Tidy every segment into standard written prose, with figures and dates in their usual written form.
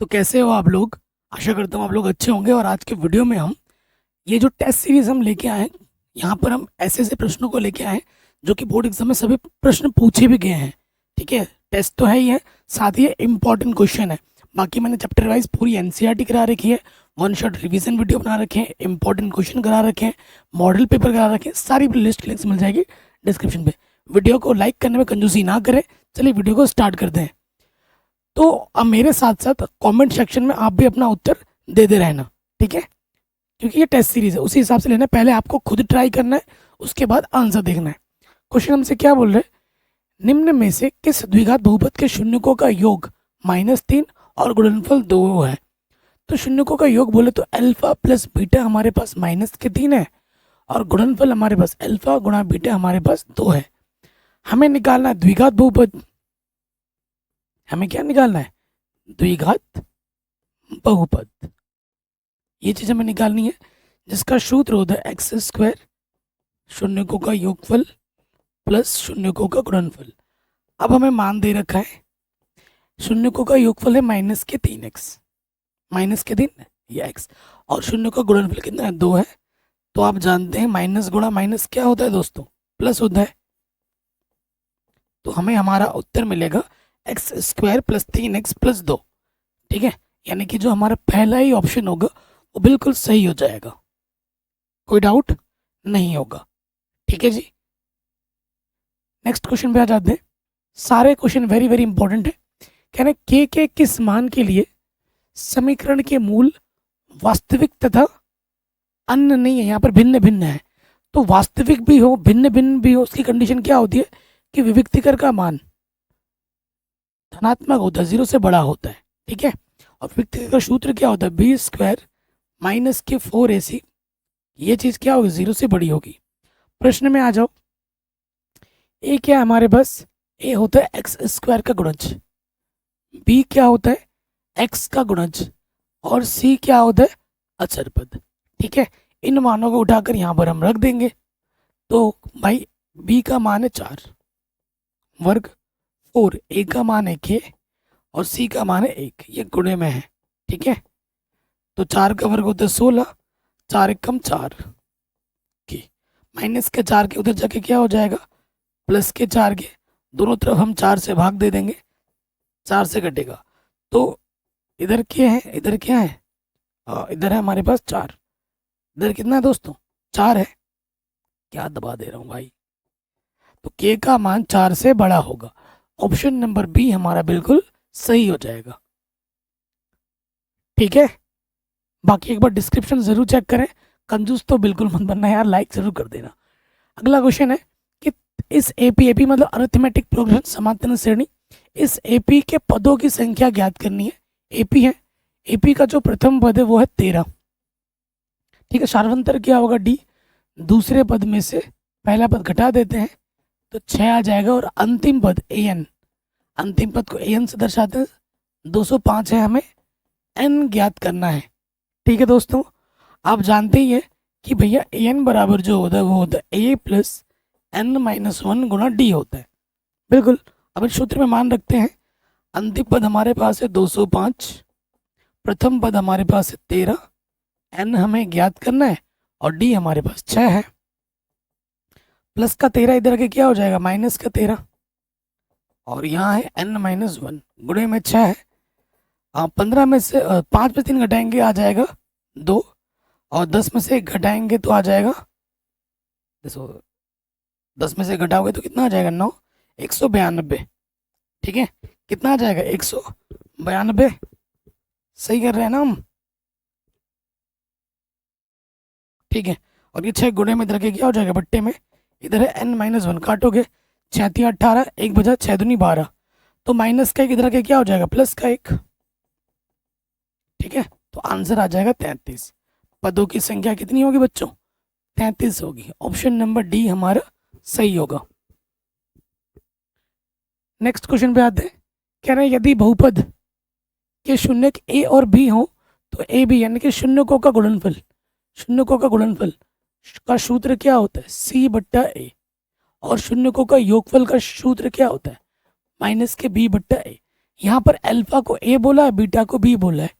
तो कैसे हो आप लोग। आशा करता हूँ आप लोग अच्छे होंगे। और आज के वीडियो में हम ये जो टेस्ट सीरीज हम लेके आए हैं, यहाँ पर हम ऐसे ऐसे प्रश्नों को लेके आए हैं जो कि बोर्ड एग्जाम में सभी प्रश्न पूछे भी गए हैं। ठीक है, टेस्ट तो है ही है, साथ ही ये इम्पोर्टेंट क्वेश्चन है। बाकी मैंने चैप्टर वाइज पूरी एनसीईआरटी करा रखी है, वन शॉट रिवीजन वीडियो बना रखे हैं, इंपॉर्टेंट क्वेश्चन करा रखे हैं, मॉडल पेपर करा रखे हैं। सारी लिस्ट लिंक्स मिल जाएगी डिस्क्रिप्शन पे। वीडियो को लाइक करने में कंजूसी ना करें। चलिए वीडियो को स्टार्ट करते हैं। तो अब मेरे साथ साथ कमेंट सेक्शन में आप भी अपना उत्तर दे दे रहना, ठीक है, क्योंकि ये टेस्ट सीरीज है, उसी हिसाब से लेना है। पहले आपको खुद ट्राई करना है, उसके बाद आंसर देखना है। क्वेश्चन हमसे क्या बोल रहे हैं, निम्न में से किस द्विघात बहुपद के शून्यकों का योग -3 और गुणनफल 2 है। तो शून्यकों का योग बोले तो अल्फा प्लस बीटा हमारे पास -3 है, और गुणनफल हमारे पास अल्फा गुणा बीटा हमारे पास 2 है। हमें निकालना है द्विघात बहुपद। हमें क्या निकालना है, द्विघात बहुपद। ये चीज हमें निकालनी है, जिसका सूत्र होता है x² शून्यकों का योगफल प्लस शून्यकों का गुणनफल। अब हमें मान दे रखा है, शून्यकों का योगफल है -3x, -3 या x, और शून्य का गुणनफल कितना है, 2 है। तो आप जानते हैं माइनस गुणा माइनस क्या होता है दोस्तों, प्लस होता है। तो हमें हमारा उत्तर मिलेगा x² + 3x + 2। ठीक है, यानी कि जो हमारा पहला ही ऑप्शन होगा वो बिल्कुल सही हो जाएगा, कोई डाउट नहीं होगा। ठीक है जी, नेक्स्ट क्वेश्चन पे आ जाते हैं। सारे क्वेश्चन वेरी वेरी इंपॉर्टेंट है। कह रहे के किस मान के लिए समीकरण के मूल वास्तविक तथा अन्य नहीं है, यहाँ पर भिन्न भिन्न है। तो वास्तविक भी हो भिन्न भिन्न भी हो, उसकी कंडीशन क्या होती है कि विविक्तिकर का मान धनात्मक होता है, 0 से बड़ा होता है। ठीक है, और विविक्तिकर का सूत्र क्या होता है, b² - के 4ac। ये चीज क्या होगी, 0 से बड़ी होगी। प्रश्न में आ जाओ, ए क्या है हमारे पास, ए होता है x² का गुणज, बी क्या होता है x का गुणज, और सी क्या होता है अचर पद। ठीक है, इन मानों को उठाकर यहाँ पर हम रख देंगे। तो भाई बी का मान है 4 वर्ग, और ए का मान है k, और सी का मान है 1, ये गुणे में है। ठीक है, तो 4 का वर्ग होता है 16, 4 एकम 4 की, माइनस के 4 के उधर जाके क्या हो जाएगा, प्लस के 4 के, दोनों तरफ हम 4 से भाग दे देंगे, 4 से कटेगा। तो इधर क्या है, इधर क्या है, इधर है हमारे पास 4, इधर कितना है दोस्तों, 4 है। क्या दबा दे रहा हूँ भाई। तो के का मान 4 से बड़ा होगा। ऑप्शन नंबर बी हमारा बिल्कुल सही हो जाएगा। ठीक है, बाकी एक बार डिस्क्रिप्शन जरूर चेक करें, कंजूस तो बिल्कुल मत बनना यार, लाइक जरूर कर देना। अगला क्वेश्चन है कि इस एपी मतलब अरिथमेटिक प्रोग्रेशन समांतर श्रेणी, इस एपी के पदों की संख्या ज्ञात करनी है। एपी है, एपी का जो प्रथम पद है वो है 13। ठीक है, सार्वंतर क्या होगा डी, दूसरे पद में से पहला पद घटा देते हैं तो 6 आ जाएगा, और अंतिम पद एन, अंतिम पद को एन से दर्शाते हैं, 205 है, हमें एन ज्ञात करना है। ठीक है दोस्तों, आप जानते ही हैं कि भैया एन बराबर जो होता है वो होता है ए प्लस एन माइनस 1 गुणा डी होता है। बिल्कुल, अब इस सूत्र में मान रखते हैं, अंतिम पद हमारे पास है 205, प्रथम पद हमारे पास है 13, एन हमें ज्ञात करना है, और डी हमारे पास 6 है। प्लस का 13 इधर के क्या हो जाएगा, माइनस का 13, और यहाँ है n - 1 गुणे में 6 है। 15 में से 5 में 3 घटाएंगे आ जाएगा 2, और 10 में से 1 घटाएंगे तो आ जाएगा, देखो 10 में से घटाओगे तो कितना आ जाएगा 9, 192। ठीक है, कितना आ जाएगा 192, सही कर रहे हैं ना हम। ठीक है, और ये 6 गुणे में इधर के क्या हो जाएगा, बट्टे में इधर है n - 1, काटोगे 6 × 18, 1 बचा 6 दूनी 12, तो माइनस का 1 इधर के क्या हो जाएगा, प्लस का 1। ठीक है, तो आंसर आ जाएगा 33। पदों की संख्या कितनी होगी बच्चों, 33 होगी। ऑप्शन नंबर डी हमारा सही होगा। नेक्स्ट क्वेश्चन पे आते हैं। कह रहे हैं यदि बहुपद के शून्यक ए और बी हो तो ए बी यानी कि शून्यकों का गुणनफल, शून्यकों का गुणनफल का सूत्र क्या होता है, सी बट्टा ए, और शून्यकों का योगफल का सूत्र क्या होता है, माइनस के बी बट्टा ए। यहाँ पर अल्फा को ए बोला है, बीटा को बी बोला है।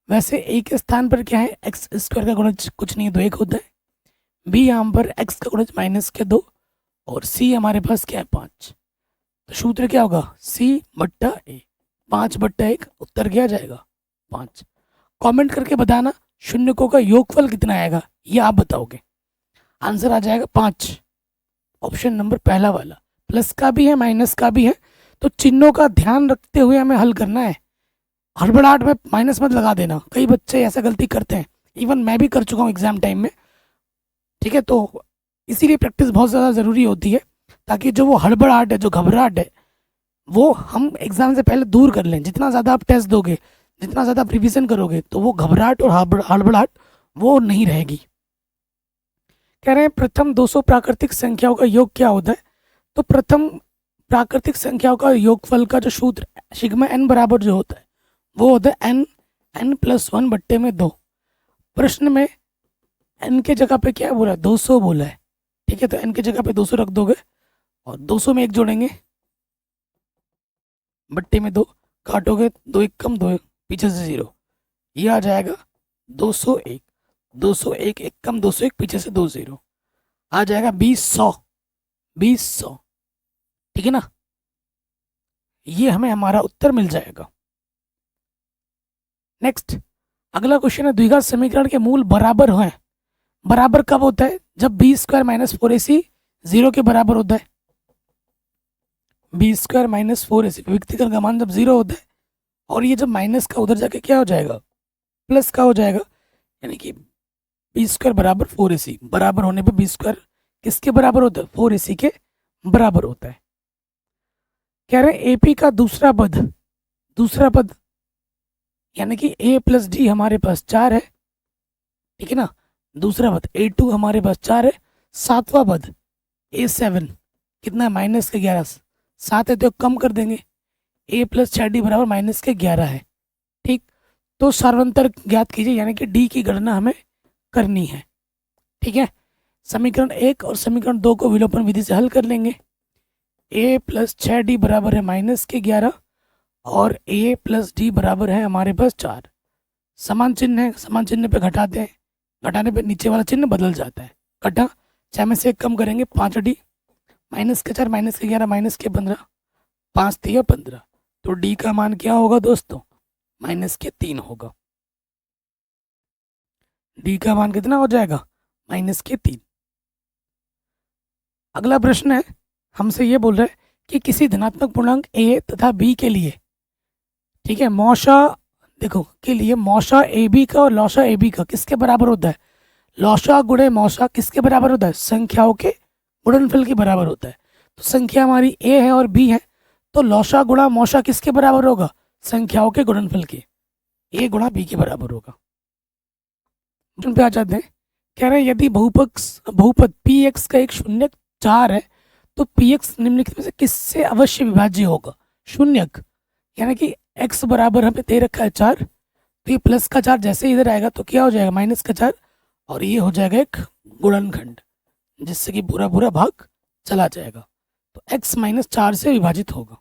वैसे ए के स्थान पर क्या है, एक्स स्क्वायर का गुणज कुछ नहीं है, तो 1 होता है। बी यहाँ पर एक्स का गुणज -2 और सी हमारे पास क्या है 5। तो सूत्र क्या होगा, सी बट्टा ए, 5/1, उत्तर क्या जाएगा 5। कमेंट करके बताना शून्यकों का योगफल कितना आएगा, ये आप बताओगे। आंसर आ जाएगा 5, ऑप्शन नंबर पहला वाला। प्लस का भी है माइनस का भी है, तो चिन्हों का ध्यान रखते हुए हमें हल करना है। हड़बड़ाहट में माइनस मत लगा देना, कई बच्चे ऐसा गलती करते हैं, इवन मैं भी कर चुका हूँ एग्जाम टाइम में। ठीक है, तो इसीलिए प्रैक्टिस बहुत ज़्यादा ज़रूरी होती है, ताकि जो वो हड़बड़ाहट है, जो घबराहट है, वो हम एग्ज़ाम से पहले दूर कर लें। जितना ज़्यादा आप टेस्ट दोगे, जितना ज़्यादा आप रिविज़न करोगे, तो वो घबराहट और हड़बड़ाहट वो नहीं रहेगी। कह रहे हैं प्रथम 200 प्राकृतिक संख्याओं का योग क्या होता है। तो प्रथम प्राकृतिक संख्याओं का योगफल का जो सूत्र सिग्मा n बराबर जो होता है, वो होता है n+1/2। प्रश्न में n के जगह पे क्या बोला है, 200 बोला है। ठीक है, तो n की जगह पे 200 रख दोगे और 200 में 1 जोड़ेंगे, बट्टे में 2 काटोगे, 2 1 कम 2 पीछे से 0, ये आ जाएगा 201। 201 1 कम 201, पीछे से 2 0, आ जाएगा 20 100। ठीक है ना, ये हमें हमारा उत्तर मिल जाएगा। नेक्स्ट अगला क्वेश्चन है, द्विघात समीकरण के मूल बराबर हैं। बराबर कब होता है, जब b² - 4ac 0 के बराबर होता है। b² - 4ac व्यक्तिगत का मान जब 0 होता है, और ये जब माइनस का उधर जाके क्या हो जाएगा, प्लस का हो जाएगा। यानी कि b² बराबर 4ac, बराबर होने पे b² किसके बराबर होता है, 4ac के बराबर होता है। कह रहे हैं AP का दूसरा पद यानी कि a + d हमारे पास 4 है। ठीक है ना, दूसरा पद A2 हमारे पास 4 है। सातवां पद A7 कितना है, -11, 7 है तो कम कर देंगे, a + 6d बराबर -11 है। ठीक, तो सार्वंतर ज्ञात कीजिए, यानी कि d की गणना हमें करनी है। ठीक है, समीकरण 1 और समीकरण 2 को विलोपन विधि से हल कर लेंगे। a + 6d बराबर है -11 और a + d बराबर है हमारे पास 4। समान चिन्ह है, समान चिन्ह पे घटाते हैं, घटाने पे नीचे वाला चिन्ह बदल जाता है। घटा 6 में से 1 कम करेंगे, 5d, -4 -11 -15, 5 3 15, तो d का मान क्या होगा दोस्तों, -3 होगा। d का मान कितना हो जाएगा, -3। अगला प्रश्न है, हमसे ये बोल रहा है कि किसी धनात्मक पूर्णांक a तथा b के लिए, ठीक है, मौशा देखो के लिए मौशा AB का और लौशा AB का किसके बराबर होता है। लौशा गुणे मौशा किसके बराबर होता है, संख्याओं के गुणनफल के बराबर होता है। तो संख्या हमारी a है और b है, तो लौशा गुणा मौशा किसके बराबर होगा, संख्याओं के गुणनफल के, a गुणा b के बराबर होगा। पे आ जाते हैं, कह रहे हैं यदि बहुपद px का एक शून्यक 4 है, तो px निम्नलिखित में से किससे अवश्य विभाज्य होगा। शून्यक यानी कि x बराबर हमें दे रखा है 4, तो ये प्लस का 4 जैसे इधर आएगा तो क्या हो जाएगा, माइनस का 4, और ये हो जाएगा एक गुणनखंड, जिससे कि पूरा पूरा भाग चला जाएगा, तो x - 4 से विभाजित होगा।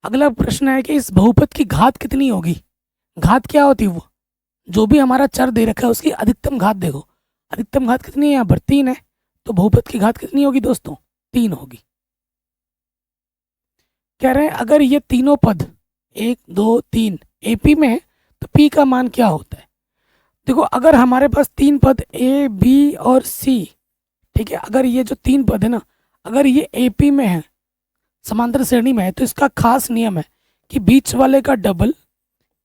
अगला प्रश्न है कि इस बहुपद की घात कितनी होगी। घात क्या होती है, वो जो भी हमारा चर दे रखा है उसकी अधिकतम घात देखो, अधिकतम घात कितनी है, यहाँ पर 3 है, तो बहुपद की घात कितनी होगी दोस्तों, 3 होगी। कह रहे हैं अगर ये तीनों पद 1 2 3 AP में है, तो P का मान क्या होता है। देखो अगर हमारे पास 3 पद A B और C, ठीक है, अगर ये जो 3 पद है ना, अगर ये AP में है, समांतर श्रेणी में है, तो इसका खास नियम है कि बीच वाले का डबल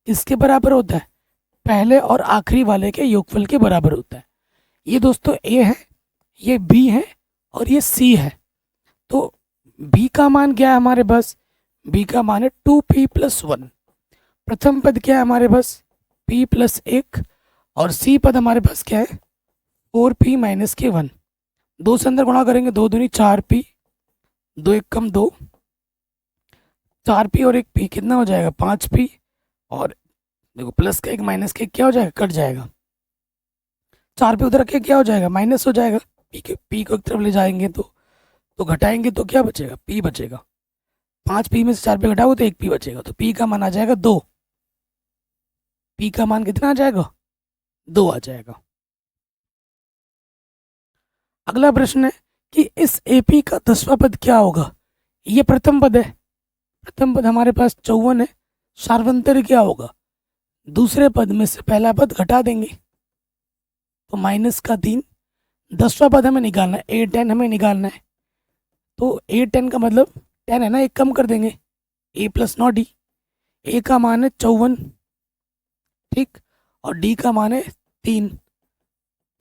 इसके बराबर होता है, पहले और आखिरी वाले के योगफल के बराबर होता है। ये दोस्तों A है, ये B है और ये C है, तो B का मान क्या है हमारे पास, B का मान है 2P + 1। प्रथम पद क्या है हमारे पास, P + 1, और C पद हमारे पास क्या है 4P - 1। 2 से अंदर गुणा करेंगे, 2 दूनी 4P, 2 1 कम 2, 4P और 1P कितना हो जाएगा 5P, और देखो प्लस का 1 माइनस का 1 क्या हो जाएगा, कट जाएगा, 4P उधर रखे क्या हो जाएगा, माइनस हो जाएगा। P को एक तरफ ले जाएंगे तो घटाएंगे तो क्या बचेगा, P बचेगा। 5 पी में से 4 पे घटाओ तो 1 पी बचेगा, तो पी का मान आ जाएगा 2। पी का मान कितना आ जाएगा? 2 आ जाएगा। अगला प्रश्न है कि इस एपी का 10वां पद क्या होगा? ये प्रथम पद है, प्रथम पद हमारे पास 54 है, सार्वंतर क्या होगा? दूसरे पद में से पहला पद घटा देंगे तो -3। 10वां पद हमें निकालना है, A10 हमें निकालना है, तो A10 का मतलब 10 है ना, एक कम कर देंगे, A प्लस 9D। A का मान है 54, ठीक, और D का मान है 3,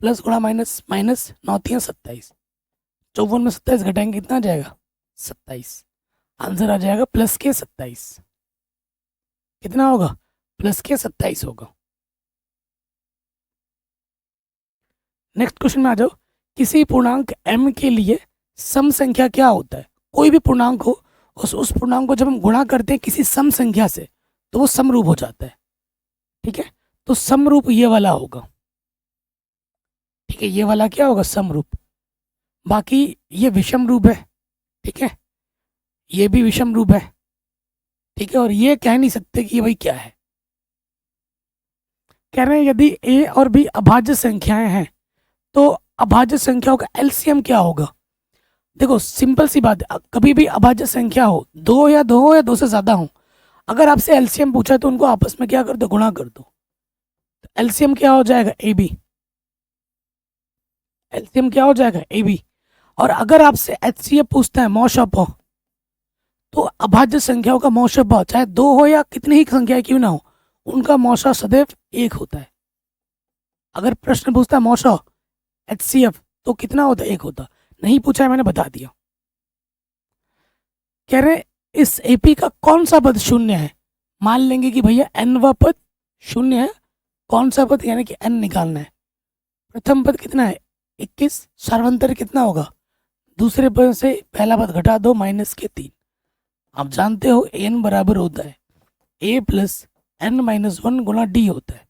प्लस गुणा माइनस, माइनस 9 3 27। 54 में 27 घटाएंगे कितना आ जाएगा? 27। आंसर आ जाएगा प्लस के 27। कितना होगा? प्लस के 27 होगा। नेक्स्ट क्वेश्चन में आ जाओ। किसी पूर्णांक m के लिए सम संख्या क्या होता है? कोई भी पूर्णांक हो, उस पूर्णांक को जब हम गुणा करते हैं किसी सम संख्या से तो वो समरूप हो जाता है, ठीक है। तो समरूप ये वाला होगा, ठीक है, ये वाला क्या होगा? समरूप। बाकी ये विषम रूप है, ठीक है, ये भी विषम रूप है, ठीक है, और ये कह नहीं सकते कि ये भाई क्या है। कह रहे हैं यदि a और b अभाज्य संख्याएं हैं तो अभाज्य संख्याओं का एलसीएम क्या होगा? देखो सिंपल सी बात है, कभी भी अभाज्य संख्या हो, दो या दो हो या दो से ज्यादा हो, अगर आपसे एलसीएम पूछा तो उनको आपस में क्या कर दो? गुणा कर दो। तो एलसीएम क्या हो जाएगा? A B. एलसीएम क्या हो जाएगा? A B. और अगर आपसे एचसीएफ पूछता है मौशप, तो अभाज्य संख्याओं का मौशप चाहे दो हो या कितनी ही संख्याएं क्यों ना हो, उनका मौशा सदैव एक होता है। अगर प्रश्न पूछता है मौशा एचसीएफ तो कितना होता है? एक होता। नहीं पूछा है, मैंने बता दिया। कह रहे इस एपी का कौन सा पद शून्य है? मान लेंगे कि भैया nवा पद शून्य है, कौन सा पद यानी कि n निकालना है। प्रथम पद कितना है? 21। सार्वंतर कितना होगा? दूसरे पद से पहला पद घटा दो -3। आप जानते हो n बराबर होता है a प्लस n-1 गुणा d होता है,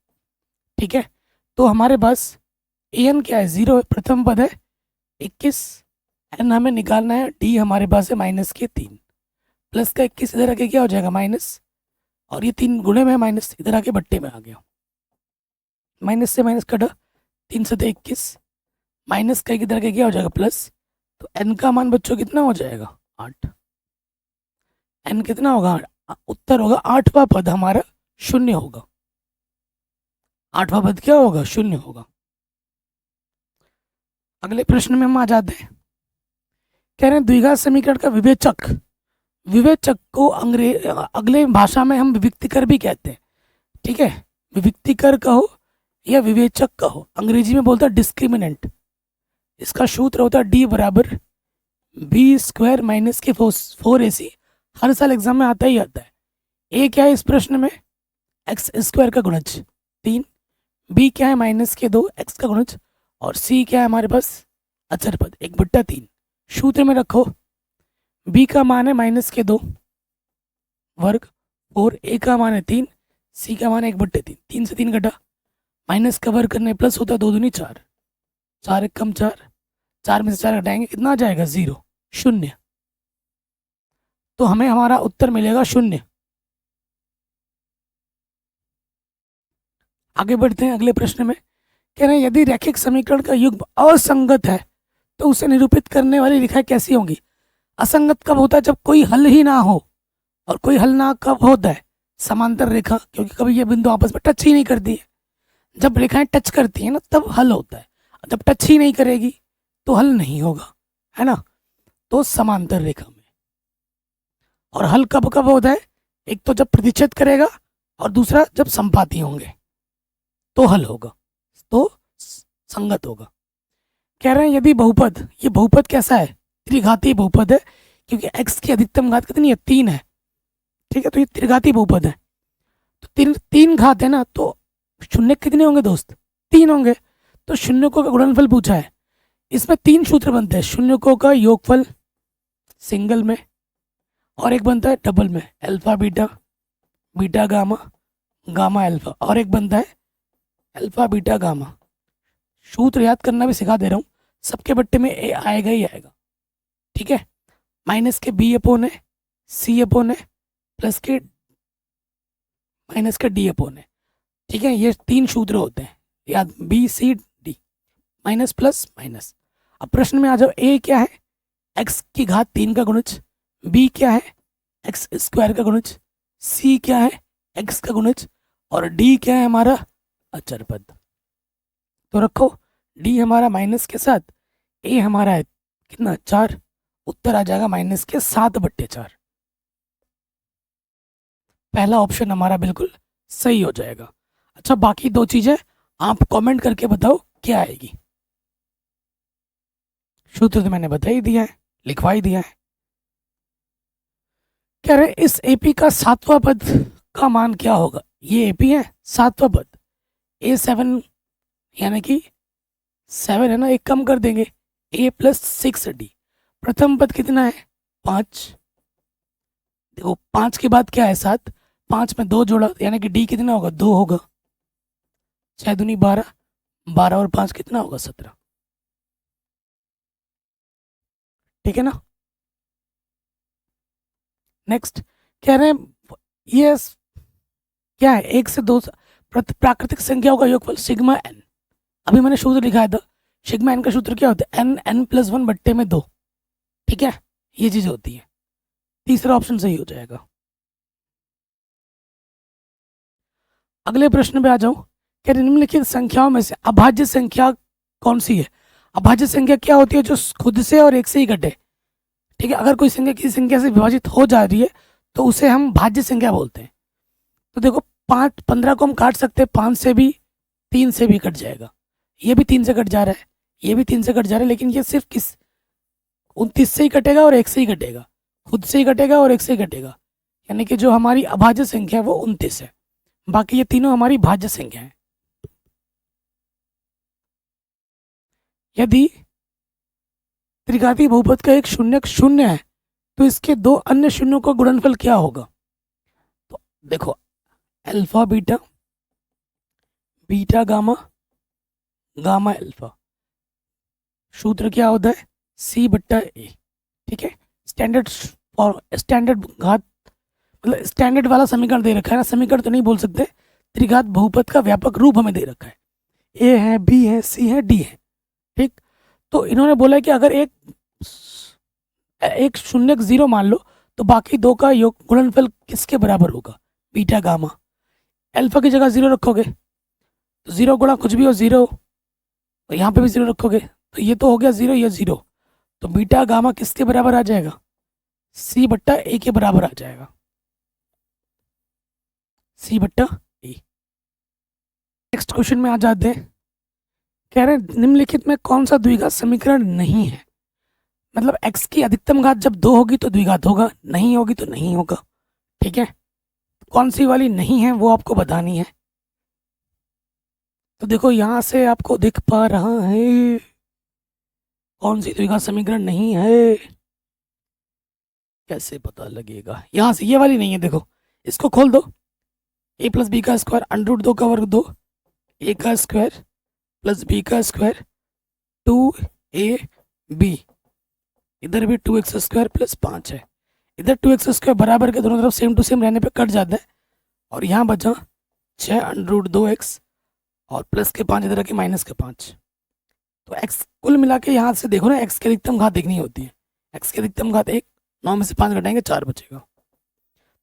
ठीक है। तो हमारे पास an क्या है? 0 है, प्रथम पद है 21, n हमें निकालना है, d हमारे पास है -3, प्लस का 21 इधर आके क्या हो जाएगा? माइनस, और ये 3 गुणे में माइनस इधर आके बट्टे में आ गया, माइनस से माइनस कटा, 3 से 21, माइनस का इधर आके क्या हो जाएगा? प्लस। तो n का मान बच्चों कितना हो जाएगा? 8। n कितना होगा? उत्तर होगा 8वां पद हमारा शून्य होगा। 8वां पद क्या होगा? शून्य होगा। अगले प्रश्न में हम आ जाते हैं। कह रहे हैं द्विघात समीकरण का विवेचक, विवेचक को अगले भाषा में हम विविक्तिकर भी कहते हैं, ठीक है। विविक्तिकर कहो या विवेचक कहो, अंग्रेजी में बोलता है डिस्क्रिमिनेंट। इसका सूत्र होता है d बराबर b² माइनस के 4ac। हर साल एग्जाम में आता ही आता है। a क्या है इस प्रश्न में? x² का गुणज 3, b क्या है? -2 x का गुणज, और c क्या है हमारे पास? अचर पद 1/3। सूत्र में रखो, b का मान है -2 वर्ग, और a का मान है 3, c का मान है 1/3। 3 से 3 घटा, माइनस का वर्ग करने प्लस होता है 2 दूनी 4, 4 1 कम 4, 4 में से 4 घटाएंगे कितना आ जाएगा? 0, शून्य। तो हमें हमारा उत्तर मिलेगा 0। आगे बढ़ते हैं अगले प्रश्न में। कह रहे हैं यदि रैखिक समीकरण का युग्म असंगत है तो उसे निरूपित करने वाली रेखाएं कैसी होंगी? असंगत कब होता है? जब कोई हल ही ना हो। और कोई हल ना कब होता है? समांतर रेखा, क्योंकि कभी ये बिंदु आपस में टच ही नहीं करती है। जब रेखाएं टच करती हैं ना तब हल होता है, जब टच ही नहीं करेगी तो हल नहीं होगा, है ना। तो समांतर रेखा में। और हल कब कब होता है? एक तो जब प्रतिच्छेद करेगा, और दूसरा जब संपाती होंगे तो हल होगा, तो संगत होगा। कह रहे हैं यदि बहुपद, ये बहुपद कैसा है? त्रिघातीय बहुपद है, क्योंकि x की अधिकतम घात कितनी है? 3 है, ठीक है। तो ये त्रिघातीय बहुपद है, तो 3 घात है ना, तो शून्य कितने होंगे दोस्त? 3 होंगे। तो शून्यकों का गुणनफल पूछा है, इसमें 3 सूत्र बनते हैं। शून्यकों का योगफल सिंगल में, और एक बनता है डबल में, alpha beta, beta gamma, gamma alpha, और एक बनता है अल्फा बीटा गामा। सूत्र याद करना भी सिखा दे रहा हूँ, सबके बट्टे में ए आएगा ही आएगा, ठीक है। माइनस के b अपॉन है, सी अपोन है प्लस के माइनस का डी अपोन है। ठीक है, ये 3 सूत्र होते हैं याद, B C D, minus plus minus. अब प्रश्न में आ जाओ, ए क्या है, एक्स की घात 3 का गुणज, बी क्या है, एक्स स्क्वायर का गुणज, सी क्या है, एक्स का गुणज, और डी क्या है हमारा अचर पद। तो रखो डी हमारा माइनस के साथ, ए हमारा है कितना 4, उत्तर आ जाएगा माइनस के 7/4। पहला ऑप्शन हमारा बिल्कुल सही हो जाएगा। अच्छा, बाकी 2 चीजें आप कमेंट करके बताओ क्या आएगी। सूत्र तो मैंने बता ही दिया है, लिखवा ही दिया है। कह रहे इस एपी का 7वां पद का मान क्या होगा। ये एपी है 7वां पद, A7 यानी कि 7 है ना, एक कम कर देंगे, A + 6D। प्रथम पद कितना है 5, देखो 5 के बाद क्या है 7, 5 में 2 जोड़ा यानी कि D कितना होगा 2 होगा, 6 दूनी 12, 12 और 5 कितना होगा 17। ठीक है ना। नेक्स्ट कह रहे हैं ये क्या है 1 से 2 प्राकृतिक संख्याओं का योगफल सिग्मा n। अभी मैंने सूत्र लिखाया था, सिग्मा n का सूत्र क्या होता है n+1/2। ठीक है, ये चीज होती है। तीसरा ऑप्शन सही हो जाएगा। अगले प्रश्न पे आ जाऊं, क्या निम्नलिखित संख्याओं में से अभाज्य संख्या कौन सी है। अभाज्य संख्या क्या होती है, जो खुद से और 1 से ही घटे। ठीक है, अगर कोई संख्या किसी संख्या से विभाजित हो जा रही है तो उसे हम भाज्य संख्या बोलते हैं। तो देखो 15 को हम काट सकते हैं, 5 से भी, 3 से भी कट जाएगा, ये भी 3 से कट जा रहा है, ये भी 3 से कट जा रहा है, लेकिन ये सिर्फ 29 से ही कटेगा और 1 से ही कटेगा, खुद से ही कटेगा और 1 से ही कटेगा। यानी कि जो हमारी अभाज्य संख्या है वो 29 है, बाकी ये तीनों हमारी भाज्य संख्या है। यदि त्रिघाती बहुपद का एक शून्यक शून्य है तो इसके 2 अन्य शून्यों का गुणनफल क्या होगा। तो देखो alpha beta, beta gamma, gamma alpha, सूत्र क्या होता है C/A। ठीक है, स्टैंडर्ड और स्टैंडर्ड घात मतलब स्टैंडर्ड वाला समीकरण दे रखा है ना, समीकरण तो नहीं बोल सकते, त्रिघात बहुपद का व्यापक रूप हमें दे रखा है, A है, B है, C है, D है। ठीक, तो इन्होंने बोला कि अगर एक शून्यक 0 मान लो तो बाकी 2 का योग गुणनफल किसके बराबर होगा, बीटा गामा। अल्फा की जगह 0 रखोगे तो 0 गुणा कुछ भी हो 0, और यहाँ पे भी 0 रखोगे तो ये तो हो गया 0, ये 0, तो बीटा गामा किसके बराबर आ जाएगा, C/A के बराबर आ जाएगा, C/A। नेक्स्ट क्वेश्चन में आ जाते हैं, कह रहे हैं निम्नलिखित में कौन सा द्विघात समीकरण नहीं है। मतलब x की अधिकतम घात जब 2 होगी तो द्विघात होगा, नहीं होगी तो नहीं होगा। ठीक है, कौन सी वाली नहीं है वो आपको बतानी है। तो देखो यहां से आपको दिख पा रहा है कौन सी द्विघात समीकरण नहीं है, कैसे पता लगेगा, यहां से ये वाली नहीं है। देखो इसको खोल दो, a+b का स्क्वायर √2 का वर्ग 2, a का स्क्वायर प्लस b का स्क्वायर 2ab, इधर भी 2x² प्लस 5 है, इधर 2x² बराबर के दोनों तरफ सेम टू सेम रहने पे कट जाता है, और यहाँ बचा 6√2x और प्लस के 5 इधर के माइनस के 5। तो x कुल मिला के यहाँ से देखो ना, x की अधिकतम घात देखनी होती है, x की अधिकतम घात 1, 9 में से 5 घटाएंगे 4 बचेगा।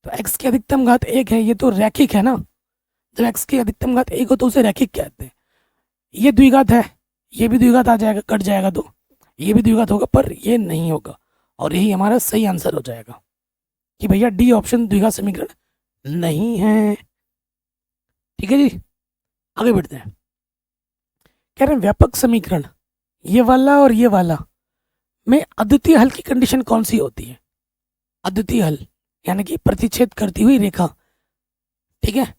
तो x की अधिकतम घात 1 है, ये तो रैखिक है ना, जब x की अधिकतम घात 1 हो तो उसे रैखिक कहते हैं। ये द्विघात है, ये भी द्विघात आ जाएगा, कट जाएगा तो ये भी द्विघात होगा, पर ये नहीं होगा, और यही हमारा सही आंसर हो जाएगा कि भैया डी ऑप्शन द्विघात समीकरण नहीं है। ठीक है जी, आगे बढ़ते हैं। कह रहे हैं व्यापक समीकरण ये वाला और ये वाला में अद्वितीय हल की कंडीशन कौन सी होती है। अद्वितीय हल यानी कि प्रतिच्छेद करती हुई रेखा, ठीक है,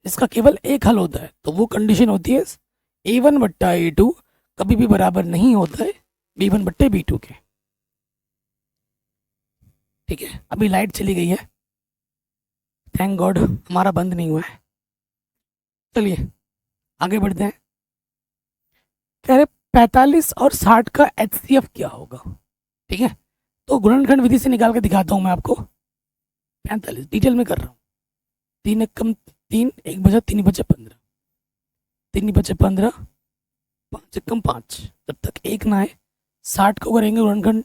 इसका केवल एक हल होता है, तो वो कंडीशन होती है A1/A2 कभी भी बराबर नहीं होता है B1/B2 के। ठीक है, अभी लाइट चली गई है, थैंक गॉड हमारा बंद नहीं हुआ है। चलिए आगे बढ़ते हैं। कह रहे 45 और 60 का HCF क्या होगा। ठीक है, तो गुणनखंड विधि से निकाल के दिखाता हूं मैं आपको। 45 डिटेल में कर रहा हूँ। 3 एक कम 3, 1 बचा 3 बचे 15, 3 बचे 15, 5 एक कम 5, जब तक 1 ना आए 60 को करेंगे गुणनखंड,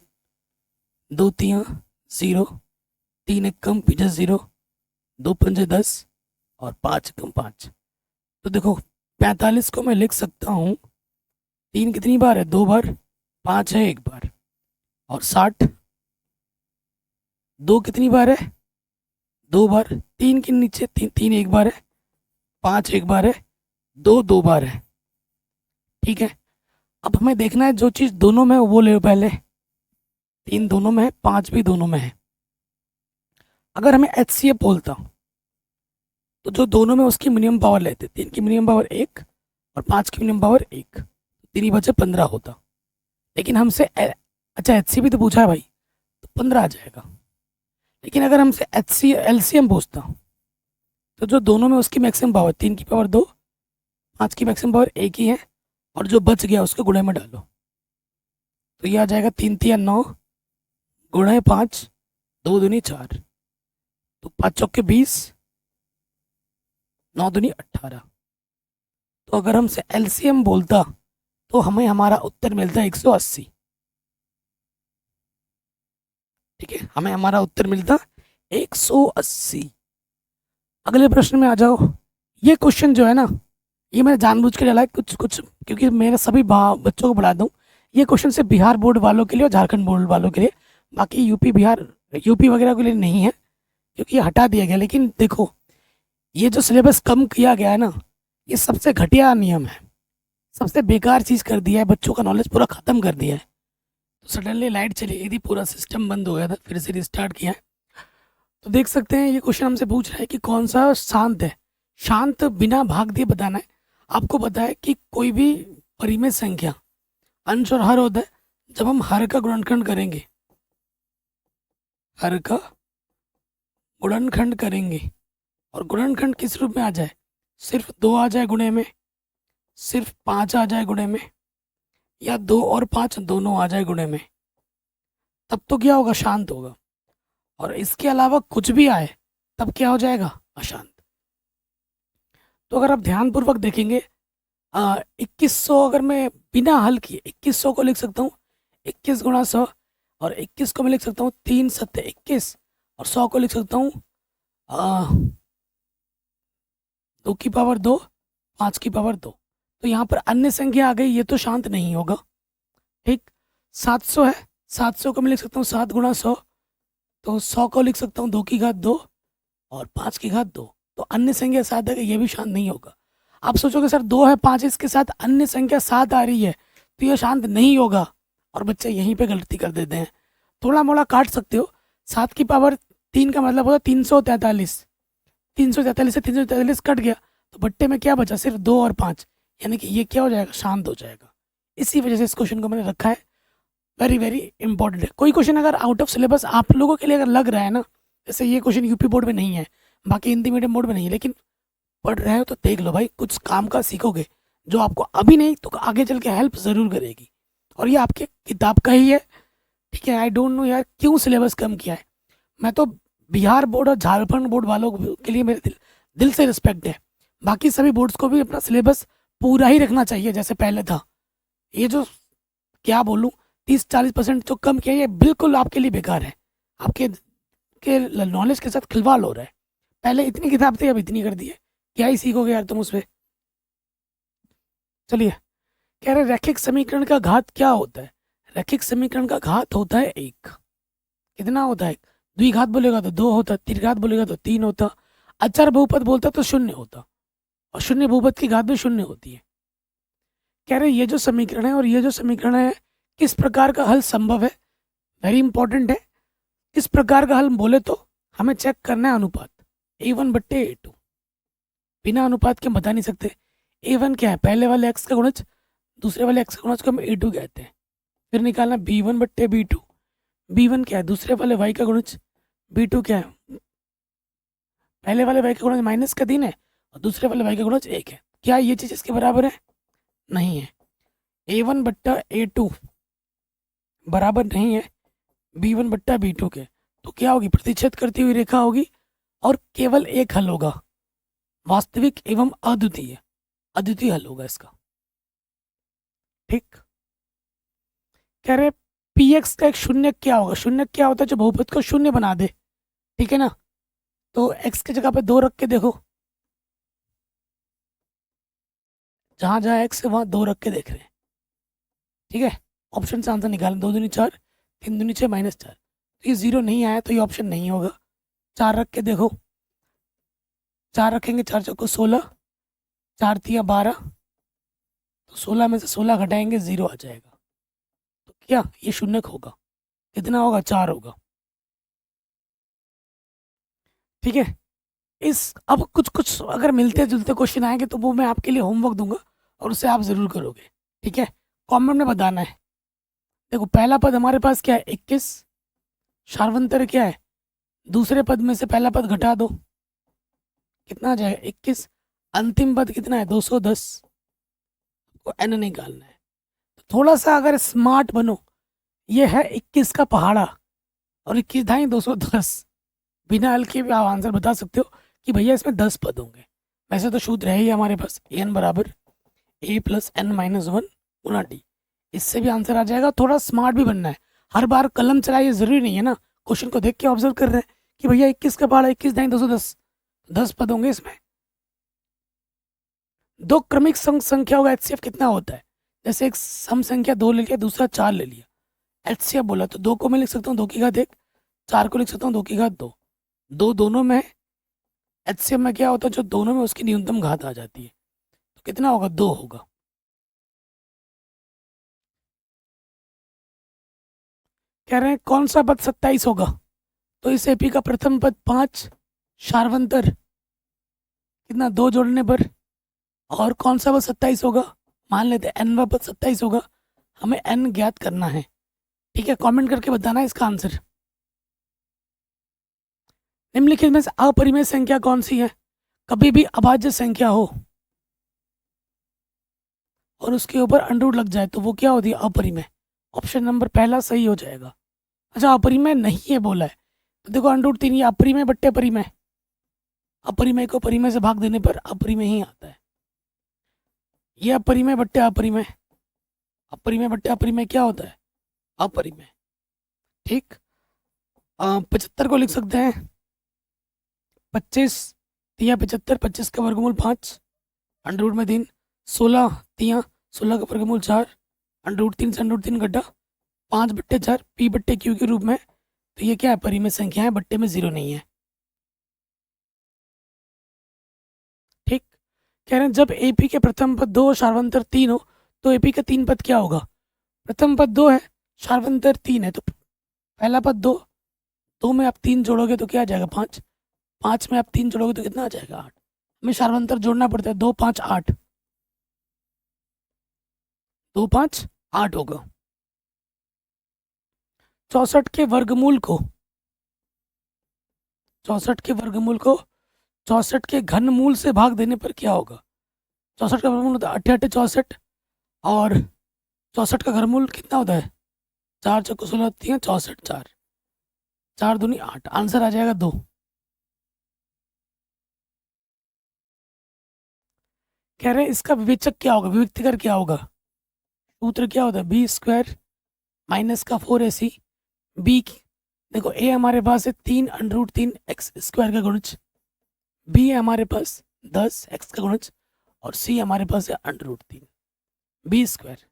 2 3 0, 3 एक कम पीछे 0, 2 पंजे 10 और 5 कम 5। तो देखो 45 को मैं लिख सकता हूँ, 3 कितनी बार है 2 बार, 5 है 1 बार, और 60 2 कितनी बार है 2 बार, 3 के नीचे 3 3 1 बार है, 5 1 बार है, 2 2 बार है। ठीक है, अब हमें देखना है जो चीज़ दोनों में है वो ले पहले। 3 दोनों में है, 5 भी दोनों में है। अगर हमें HCF बोलता तो जो दोनों में उसकी मिनिमम पावर लेते, 3 की मिनिमम पावर 1 और 5 की मिनिमम पावर 1, 3 ही बचे 15 होता। लेकिन हमसे अच्छा HC भी तो पूछा है भाई, तो 15 आ जाएगा। लेकिन अगर हमसे LCM पूछता तो जो दोनों में उसकी मैक्सिमम पावर 3 की पावर 2, 5 की मैक्सिमम पावर 1 ही है, और जो बच गया उसको गुणे में डालो, तो ये आ जाएगा 3 3 9 गुणे 5, 2 दूनी 4, तो 5 चौके 20, 9 दूनी 18। तो अगर हमसे LCM बोलता तो हमें हमारा उत्तर मिलता 180। ठीक है, हमें हमारा उत्तर मिलता 180। अगले प्रश्न में आ जाओ। ये क्वेश्चन जो है ना, ये मैंने जानबूझ के डाला है कुछ क्योंकि मेरे सभी बच्चों को पढ़ा दूँ। ये क्वेश्चन सिर्फ बिहार बोर्ड वालों के लिए और झारखंड बोर्ड वालों के लिए, बाकी यूपी वगैरह के लिए नहीं है, क्योंकि ये हटा दिया गया। लेकिन देखो, ये जो सिलेबस कम किया गया है ना, ये सबसे घटिया नियम है, सबसे बेकार चीज़ कर दिया है, बच्चों का नॉलेज पूरा ख़त्म कर दिया है। तो सडनली लाइट चली गई थी, पूरा सिस्टम बंद हो गया था, फिर से रिस्टार्ट किया है। तो देख सकते हैं ये क्वेश्चन हमसे पूछ रहा है कि कौन सा शांत है। शांत बिना भाग दिए बताना है। आपको पता है कि कोई भी परिमेय संख्या अंश और हर होता है। जब हम हर का गुणनखंड करेंगे, हर का गुणनखंड करेंगे और गुणनखंड किस रूप में आ जाए, सिर्फ 2 आ जाए गुणे में, सिर्फ 5 आ जाए गुणे में, या 2 और 5 दोनों आ जाए गुणे में, तब तो क्या होगा, शांत होगा। और इसके अलावा कुछ भी आए तब क्या हो जाएगा, अशांत। तो अगर आप ध्यानपूर्वक देखेंगे, 2100 अगर मैं बिना हल किए 2100 को लिख सकता हूँ 21 गुणा 100, और 21 को मैं लिख सकता हूँ 3 सत्ते 21, और 100 को लिख सकता हूँ 2 की पावर 2, 5 की पावर 2। तो यहाँ पर अन्य संख्या आ गई, ये तो शांत नहीं होगा। ठीक, 700 है, 700 को मैं लिख सकता हूँ 7 गुणा 100, तो 100 को लिख सकता हूँ 2 की घात 2 और 5 की घात 2। तो अन्य संख्या 7 है, ये भी शांत नहीं होगा। आप सोचोगे सर 2 है 5 इसके साथ अन्य संख्या 7 आ रही है, तो ये शांत नहीं होगा। और बच्चे यहीं पे गलती कर देते हैं, थोड़ा मोड़ा काट सकते हो। 7 की पावर 3 का मतलब होता 343, 343 से 343 कट गया, तो बट्टे में क्या बचा, सिर्फ 2 और 5, यानी कि ये क्या हो जाएगा, शांत हो जाएगा। इसी वजह से इस क्वेश्चन को मैंने रखा है, वेरी वेरी इंपॉर्टेंट है। कोई क्वेश्चन अगर आउट ऑफ सिलेबस आप लोगों के लिए अगर लग रहा है ना, जैसे ये क्वेश्चन यूपी बोर्ड में नहीं है, बाकी हिंदी मीडियम बोर्ड में नहीं है, लेकिन पढ़ रहे हो तो देख लो भाई, कुछ काम का सीखोगे जो आपको अभी नहीं तो आगे चल के हेल्प ज़रूर करेगी। और ये आपके किताब का ही है। ठीक है, आई डोंट नो यार क्यों सिलेबस कम किया है। मैं तो बिहार बोर्ड और झारखंड बोर्ड वालों के लिए मेरे दिल से रिस्पेक्ट है। बाकी सभी बोर्ड्स को भी अपना सिलेबस पूरा ही रखना चाहिए जैसे पहले था। ये जो क्या बोलूँ 30-40% जो कम किया, ये बिल्कुल आपके लिए बेकार है, आपके नॉलेज के साथ खिलवाड़ हो रहा है। पहले इतनी किताब थी, अब इतनी कर दी है, क्या ही सीखोगे यार तुम उसमें। चलिए, कह रहे रैखिक समीकरण का घात क्या होता है। रैखिक समीकरण का घात होता है 1। कितना होता है, द्विघात बोलेगा तो 2 होता, त्रिघात बोलेगा तो 3 होता, अचर बहुपद बोलता तो 0 होता, और शून्य बहुपद की घात भी 0 होती है। कह रहे ये जो समीकरण है और ये जो समीकरण है, किस प्रकार का हल संभव है, वेरी इंपॉर्टेंट है। किस प्रकार का हल बोले तो हमें चेक करना है अनुपात A1 बट्टे A2। बिना अनुपात के हम बता नहीं सकते। A1 क्या है, पहले वाले x का गुणज, दूसरे वाले x का गुणज को हम A2 कहते हैं। फिर निकालना B1 बट्टे B2। B1 क्या है, दूसरे वाले y का गुणज। B2 क्या है, पहले वाले y का गुणज -3 है और दूसरे वाले y का गुणज 1 है। क्या ये चीज़ इसके बराबर है, नहीं है। A1 बट्टा A2 बराबर नहीं है B1 बट्टा B2 के, तो क्या होगी, प्रतिच्छेद करती हुई रेखा होगी और केवल एक हल होगा, वास्तविक एवं अद्वितीय, अद्वितीय हल होगा इसका। ठीक, कह रहे पी एक्स का एक शून्य क्या होगा, शून्य क्या होता है जो बहुपद को शून्य बना दे, ठीक है ना। तो एक्स की जगह पे 2 रख के देखो, जहां जहां एक्स है वहां 2 रख के देख रहे हैं, ठीक है। ऑप्शन से आंसर निकालें, 2 दूनी 4, 3 दूनी 6, -4, तो ये 0 नहीं आया तो ये ऑप्शन नहीं होगा। 4 रख के देखो, 4 रखेंगे, 4 चौको 16, 4 तिया 12, तो 16 में से 16 घटाएंगे 0 आ जाएगा। तो क्या ये शून्यक होगा, कितना होगा, 4 होगा, ठीक है। इस अब कुछ कुछ अगर मिलते जुलते क्वेश्चन आएंगे तो वो मैं आपके लिए होमवर्क दूंगा और उसे आप ज़रूर करोगे, ठीक है। कमेंट में बताना है। देखो पहला पद हमारे पास क्या है, 21, शार्वंतर क्या है, दूसरे पद में से पहला पद घटा दो, कितना आ जाएगा 21, अंतिम पद कितना है 210, को एन निकालना है। तो थोड़ा सा अगर स्मार्ट बनो, ये है 21 का पहाड़ा और 21 ढाई 210, बिना हल के भी आप आंसर बता सकते हो कि भैया इसमें 10 पद होंगे। वैसे तो सूत्र है ही हमारे पास, एन बराबर ए प्लस एन माइनस 1 गुना डी, इससे भी आंसर आ जाएगा। थोड़ा स्मार्ट भी बनना है, हर बार कलम चलाइए जरूरी नहीं है ना, क्वेश्चन को देख के ऑब्जर्व कर रहे हैं कि भैया 21 का पहाड़ा 21 ढाई 210, 10 पद होंगे इसमें। दो क्रमिक सम संख्या होगा, एचसीएफ कितना होता है, जैसे एक सम संख्या 2 ले लिया, दूसरा 4 ले लिया, एचसीएफ बोला तो 2 को मैं लिख सकता हूँ 2 की घात 1, 4 को लिख सकता हूँ 2 की घात 2, दो दोनों में एचसीएफ में क्या होता है, जो दोनों में उसकी न्यूनतम घात आ जाती है, तो कितना होगा, 2 होगा। कह रहे हैं कौन सा पद 27 होगा, तो इस एपी का प्रथम पद 5, शार्वंतर कितना 2 जोड़ने पर, और कौन सा पद 27 होगा, मान लेते हैं एनवा पद 27 होगा, हमें एन ज्ञात करना है, ठीक है। कमेंट करके बताना है इसका आंसर। निम्नलिखित में से अपरिमेय संख्या कौन सी है, कभी भी अभाज्य संख्या हो और उसके ऊपर अंडर लग जाए तो वो क्या होती है, अपरिमेय। ऑप्शन नंबर पहला सही हो जाएगा। अच्छा अपरिमेय नहीं है बोला है, तो देखो अंडर 3, ये अपरिमेय बट्टे परिमेय, अपरिमेय को परिमेय से भाग देने पर अपरिमेय ही आता है। ये अपरिमेय बट्टे अपरिमेय, अपरिमेय बट्टे अपरिमेय क्या होता है, अपरिमेय, ठीक। 75 को लिख सकते हैं 25 तिया 75, 25 का वर्गमूल 5, अंडर में 3, 16 तिया 16 का वर्गमूल 4, अंडर 3 से अंडर 3 घटा 5 बट्टे 4 पी बट्टे क्यू के रूप में, तो ये क्या है, परिमेय संख्या है, बट्टे में 0 नहीं है, ठीक। कह रहे हैं जब एपी के प्रथम पद 2 शार्वंतर 3 हो तो एपी का 3 पद क्या होगा, प्रथम पद 2 है, शार्वंतर 3 है, तो पहला पद 2, 2 में आप 3 जोड़ोगे तो क्या आ जाएगा 5, 5 में आप 3 जोड़ोगे तो कितना आ जाएगा 8, हमें शार्वंतर जोड़ना पड़ता है, 2 5 8, 2 5 8 होगा। 64 के वर्गमूल को 64 के वर्गमूल को 64 के घनमूल से भाग देने पर क्या होगा, 64 का वर्गमूल होता है 8 8 64, और 64 का घनमूल कितना होता है, 4 चौको 16 होती है 64, 4 4 दूनी 8, आंसर आ जाएगा 2। कह रहे हैं इसका विवेचक क्या होगा, विविक्तिकर क्या होगा, सूत्र क्या होता है, बी स्क्वायर माइनस का 4ac, बी देखो ए हमारे पास है 3 अंडर 3 एक्स स्क्वायर का गुणज, बी है हमारे पास 10 एक्स का गुणज, और सी हमारे पास है अंडर 3, बी स्क्वायर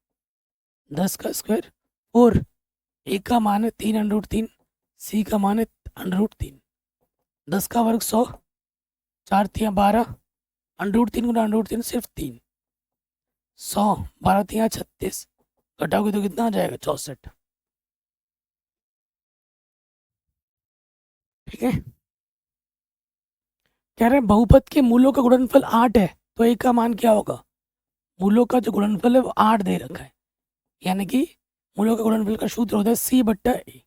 10 का स्क्वायर, और ए का मान है 3 अंडर 3, सी का मान है अंडर 3, 10 का वर्ग 100, 4 तिया 12, अंडर 3 गुना अंडर 3 सिर्फ 3, 100 12 तिया 36, घटाओगे तो कितना आ जाएगा 64, ठीक है। कह रहे हैं बहुपद के मूलों का गुणनफल 8 है तो ए का मान क्या होगा, मूलों का जो गुणनफल है वो 8 दे रखा है, यानी कि मूलों का गुणनफल का सूत्र होता है सी बट्टा ए,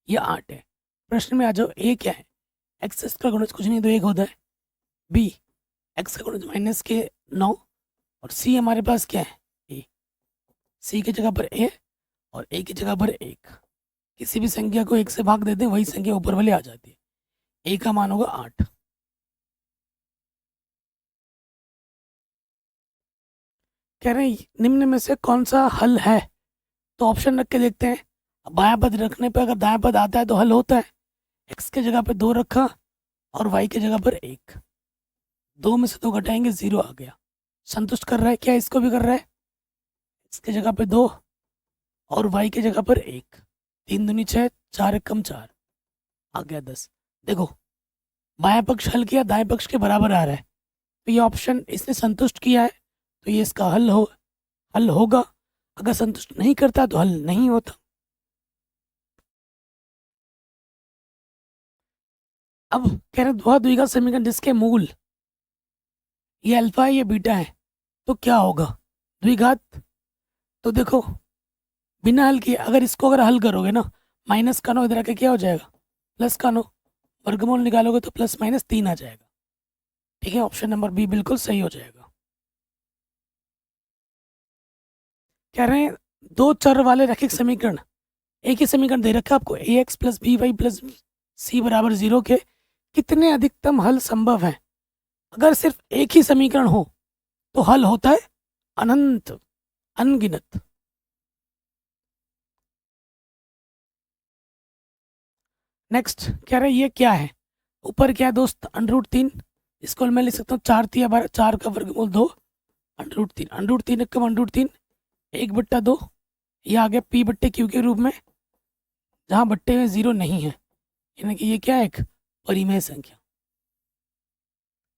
ये 8 है। प्रश्न में आ जाओ, ए क्या है, एक्स का गुणज कुछ नहीं तो 1 होता है, बी एक्स का गुणज माइनस के 9, और सी हमारे पास क्या है ए, सी की जगह पर ए और ए की जगह पर 1, किसी भी संख्या को 1 से भाग देते हैं वही संख्या ऊपर वाली आ जाती है। ए का मान होगा 8। कह रहे हैं निम्न में से कौन सा हल है, तो ऑप्शन रख के देखते हैं। बायां पद रखने पे अगर दायां पद आता है तो हल होता है। एक्स के जगह पे 2 रखा और वाई की जगह पर 1, 2 में से 2 घटाएंगे 0 आ गया। संतुष्ट कर रहा है क्या? इसको भी कर रहा है। इसके जगह पे 2 और वाई की जगह पर 1, 3 दूनी 6, 4 एक कम 4, आ गया 10। देखो बायां पक्ष हल किया, दाएं पक्ष के बराबर आ रहा है, तो ये ऑप्शन इसने संतुष्ट किया है, तो ये इसका हल होगा। अगर संतुष्ट नहीं करता तो हल नहीं होता। अब कह रहे द्विघात समीकरण जिसके मूल ये अल्फा है ये बीटा है, तो क्या होगा द्विघात। तो देखो बिना हल किए अगर इसको अगर हल करोगे ना, माइनस का 9 इधर आके क्या हो जाएगा, प्लस का 9, वर्गमूल निकालोगे तो प्लस माइनस 3 आ जाएगा। ठीक है, ऑप्शन नंबर बी बिल्कुल सही हो जाएगा। कह रहे हैं दो चर वाले रैखिक समीकरण, एक ही समीकरण दे रखा है आपको, a x plus b y plus c बराबर 0 के कितने अधिकतम हल संभव है। अगर सिर्फ एक ही समीकरण हो तो हल होता है अनंत, अनगिनत। नेक्स्ट कह रहे ये क्या है, ऊपर क्या है दोस्त, √3, इसको मैं लिख सकता हूँ 4 3 12, 4 का वर्गमूल 2, √3, √3 एक कम √3, 1/2, ये आ गया p/q के रूप में, जहाँ बट्टे में 0 नहीं है, यानी कि ये क्या है, एक परिमेय संख्या।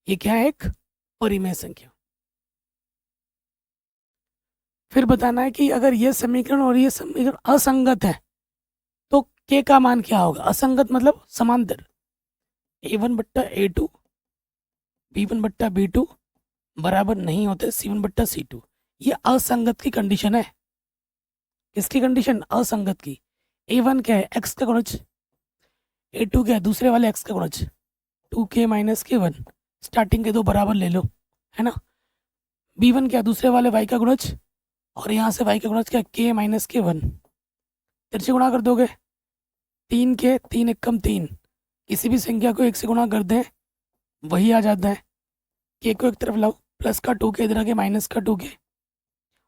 ये क्या है, एक परिमेय संख्या। फिर बताना है कि अगर ये समीकरण और ये समीकरण असंगत है तो k का मान क्या होगा। असंगत मतलब समांतर, a1/a2, b1/b2 बराबर नहीं होते c1/c2। ये असंगत की कंडीशन है। किसकी कंडीशन, असंगत की। a1 क्या है, x का गुणज, a2 क्या है, दूसरे वाले x का गुणज, 2k - k1, स्टार्टिंग के दो बराबर ले लो, है ना। b1 क्या है, दूसरे वाले y का गुणज, और यहाँ से y का गुणज क्या, k - k1, तिरछे गुणा कर दोगे, 3 के 3 एक कम 3, किसी भी संख्या को 1 से गुणा कर दें वही आ जाता है। k को एक तरफ लाओ, प्लस का 2k इधर आके माइनस का 2k,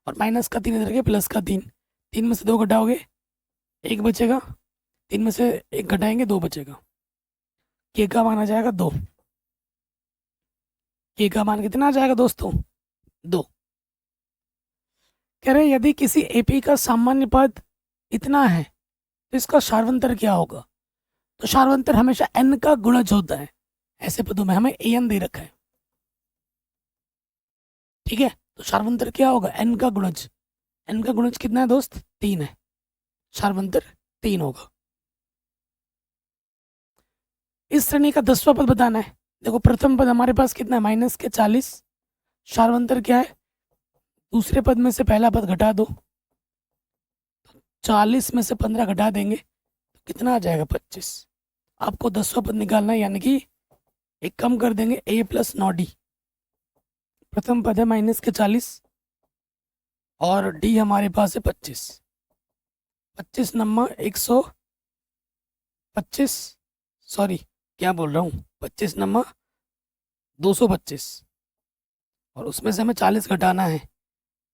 और माइनस का 3 इधर आके प्लस का 3, 3 में से 2 घटाओगे 1 बचेगा, 3 में से 1 घटाएंगे 2 बचेगा, k का मान आ जाएगा 2। k का मान कितना आ जाएगा दोस्तों, 2। कह रहे हैं यदि किसी AP का सामान्य पद इतना है तो इसका सार्वंतर क्या होगा। तो सार्वंतर हमेशा n का गुणज होता है, ऐसे पदों में हमें an दे रखा है, ठीक है। तो सार्वंतर क्या होगा, n का गुणज। n का गुणज कितना है दोस्त, 3 है, सार्वंतर 3 होगा। इस श्रेणी का 10वां पद बताना है। देखो प्रथम पद हमारे पास कितना है, -40, सार्वंतर क्या है, दूसरे पद में से पहला पद घटा दो, 40 में से 15 घटा देंगे तो कितना आ जाएगा, 25। आपको 10वां पद निकालना है, यानी कि एक कम कर देंगे, a + 9d। प्रथम पद है -40 और d हमारे पास है 25, 25 नंबर 125, सॉरी क्या बोल रहा हूँ, 25 नंबर 225, और उसमें से हमें 40 घटाना है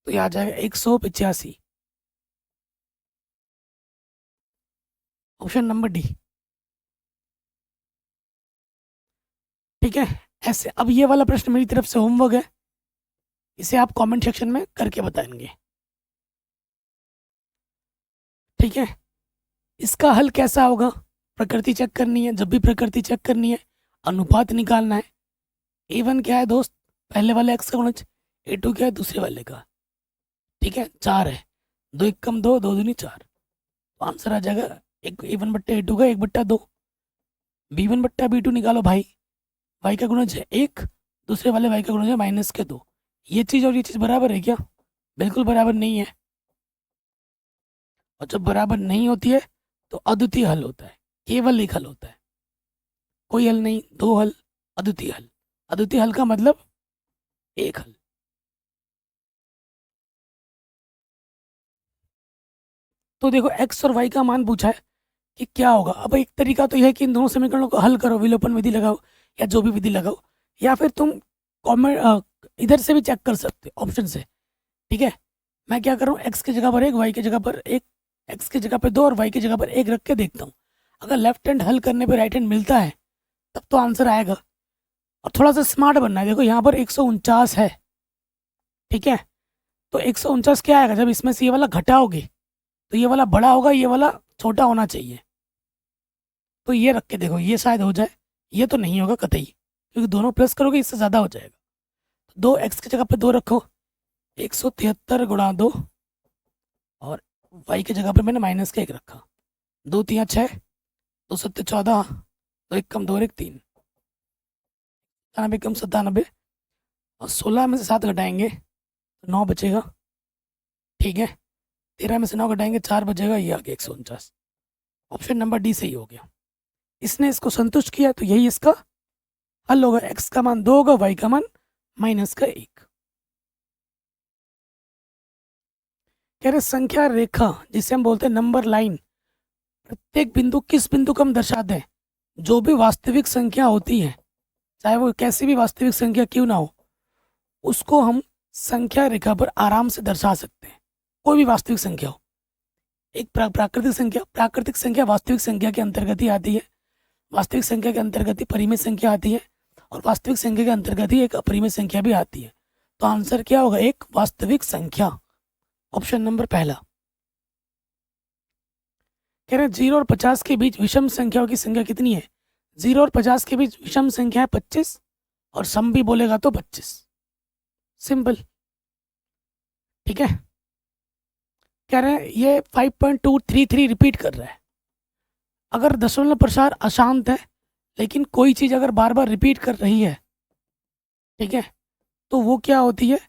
तो ये आ जाएगा 185, ऑप्शन नंबर डी। ठीक है, ऐसे अब ये वाला प्रश्न मेरी तरफ से होमवर्क है, इसे आप कमेंट सेक्शन में करके बताएंगे, ठीक है। इसका हल कैसा होगा, प्रकृति चेक करनी है, जब भी प्रकृति चेक करनी है अनुपात निकालना है। a1 क्या है दोस्त, पहले वाले x का गुणज, a2 क्या है, दूसरे वाले का, ठीक है, 4 है, 2 एक कम 2, 2 दूनी 4, तो आंसर आ जाएगा एक a1/a2 का 1/2, b1/b2 निकालो भाई, y का गुणज है 1, दूसरे वाले y का गुणज है -2। ये चीज़ और ये चीज़ बराबर है क्या, बिल्कुल बराबर नहीं है, और जब बराबर नहीं होती है तो अद्वितीय हल होता है, केवल एक हल होता है, कोई हल नहीं, दो हल, अद्वितीय हल। अद्वितीय हल का मतलब एक हल। तो देखो x और y का मान पूछा है, कि क्या होगा। अब एक तरीका तो यह है कि इन दोनों समीकरणों को हल करो, विलोपन विधि लगाओ या जो भी विधि लगाओ, या फिर तुम कॉमेंट इधर से भी चेक कर सकते हो ऑप्शन से। ठीक है, मैं क्या कर रहा हूँ, एक्स की जगह पर एक, वाई की जगह पर एक, एक्स की जगह पर दो और वाई की जगह पर एक रख के देखता हूँ। अगर लेफ्ट हैंड हल करने पर राइट हैंड मिलता है तब तो आंसर आएगा। और थोड़ा सा स्मार्ट बनना है। देखो यहाँ पर 149 है, ठीक है, तो 149 क्या आएगा, जब इसमें से ये वाला घटाओगे तो ये वाला बड़ा होगा, ये वाला छोटा होना चाहिए। तो ये रख के देखो, ये शायद हो जाए, ये तो नहीं होगा कतई, क्योंकि दोनों प्लस करोगे इससे ज़्यादा हो जाएगा। तो 2 एक्स की जगह पे 2 रखो, 173 गुणा 2, और वाई की जगह पे मैंने माइनस का 1 रखा। 2 3 6, 2 7 14, 2 1 कम 2 और 1 3, 97 कम 97, और 16 में से 7 घटाएंगे तो 9 बचेगा। ठीक है, 13 में से 9 घटाएंगे 4 बचेगा, ये आ गया 149। ऑप्शन नंबर डी सही हो गया। इसने इसको संतुष्ट किया तो यही इसका हल होगा। एक्स का मान 2 होगा, वाई का मान माइनस का 1। कह रहे संख्या रेखा जिसे हम बोलते हैं नंबर लाइन, प्रत्येक बिंदु किस बिंदु को हम दर्शाते हैं, जो भी वास्तविक संख्या होती है, चाहे वो कैसी भी वास्तविक संख्या क्यों ना हो, उसको हम संख्या रेखा पर आराम से दर्शा सकते हैं। कोई भी वास्तविक संख्या हो, एक प्राकृतिक संख्या वास्तविक संख्या के अंतर्गत ही आती है, वास्तविक संख्या के अंतर्गत ही परिमेय संख्या आती है, और वास्तविक संख्या के अंतर्गत ही एक अपरिमेय संख्या भी आती है। तो आंसर क्या होगा, एक वास्तविक संख्या, ऑप्शन नंबर पहला। कह रहे हैं 0 और 50 के बीच विषम संख्याओं की संख्या कितनी है। 0 और 50 के बीच विषम संख्या है 25, और सम भी बोलेगा तो 25। सिंपल, ठीक है। कह रहे हैं ये 5.233 रिपीट कर रहा है। अगर दशमलव प्रसार अशांत है, लेकिन कोई चीज़ अगर बार बार रिपीट कर रही है, ठीक है, तो वो क्या होती है,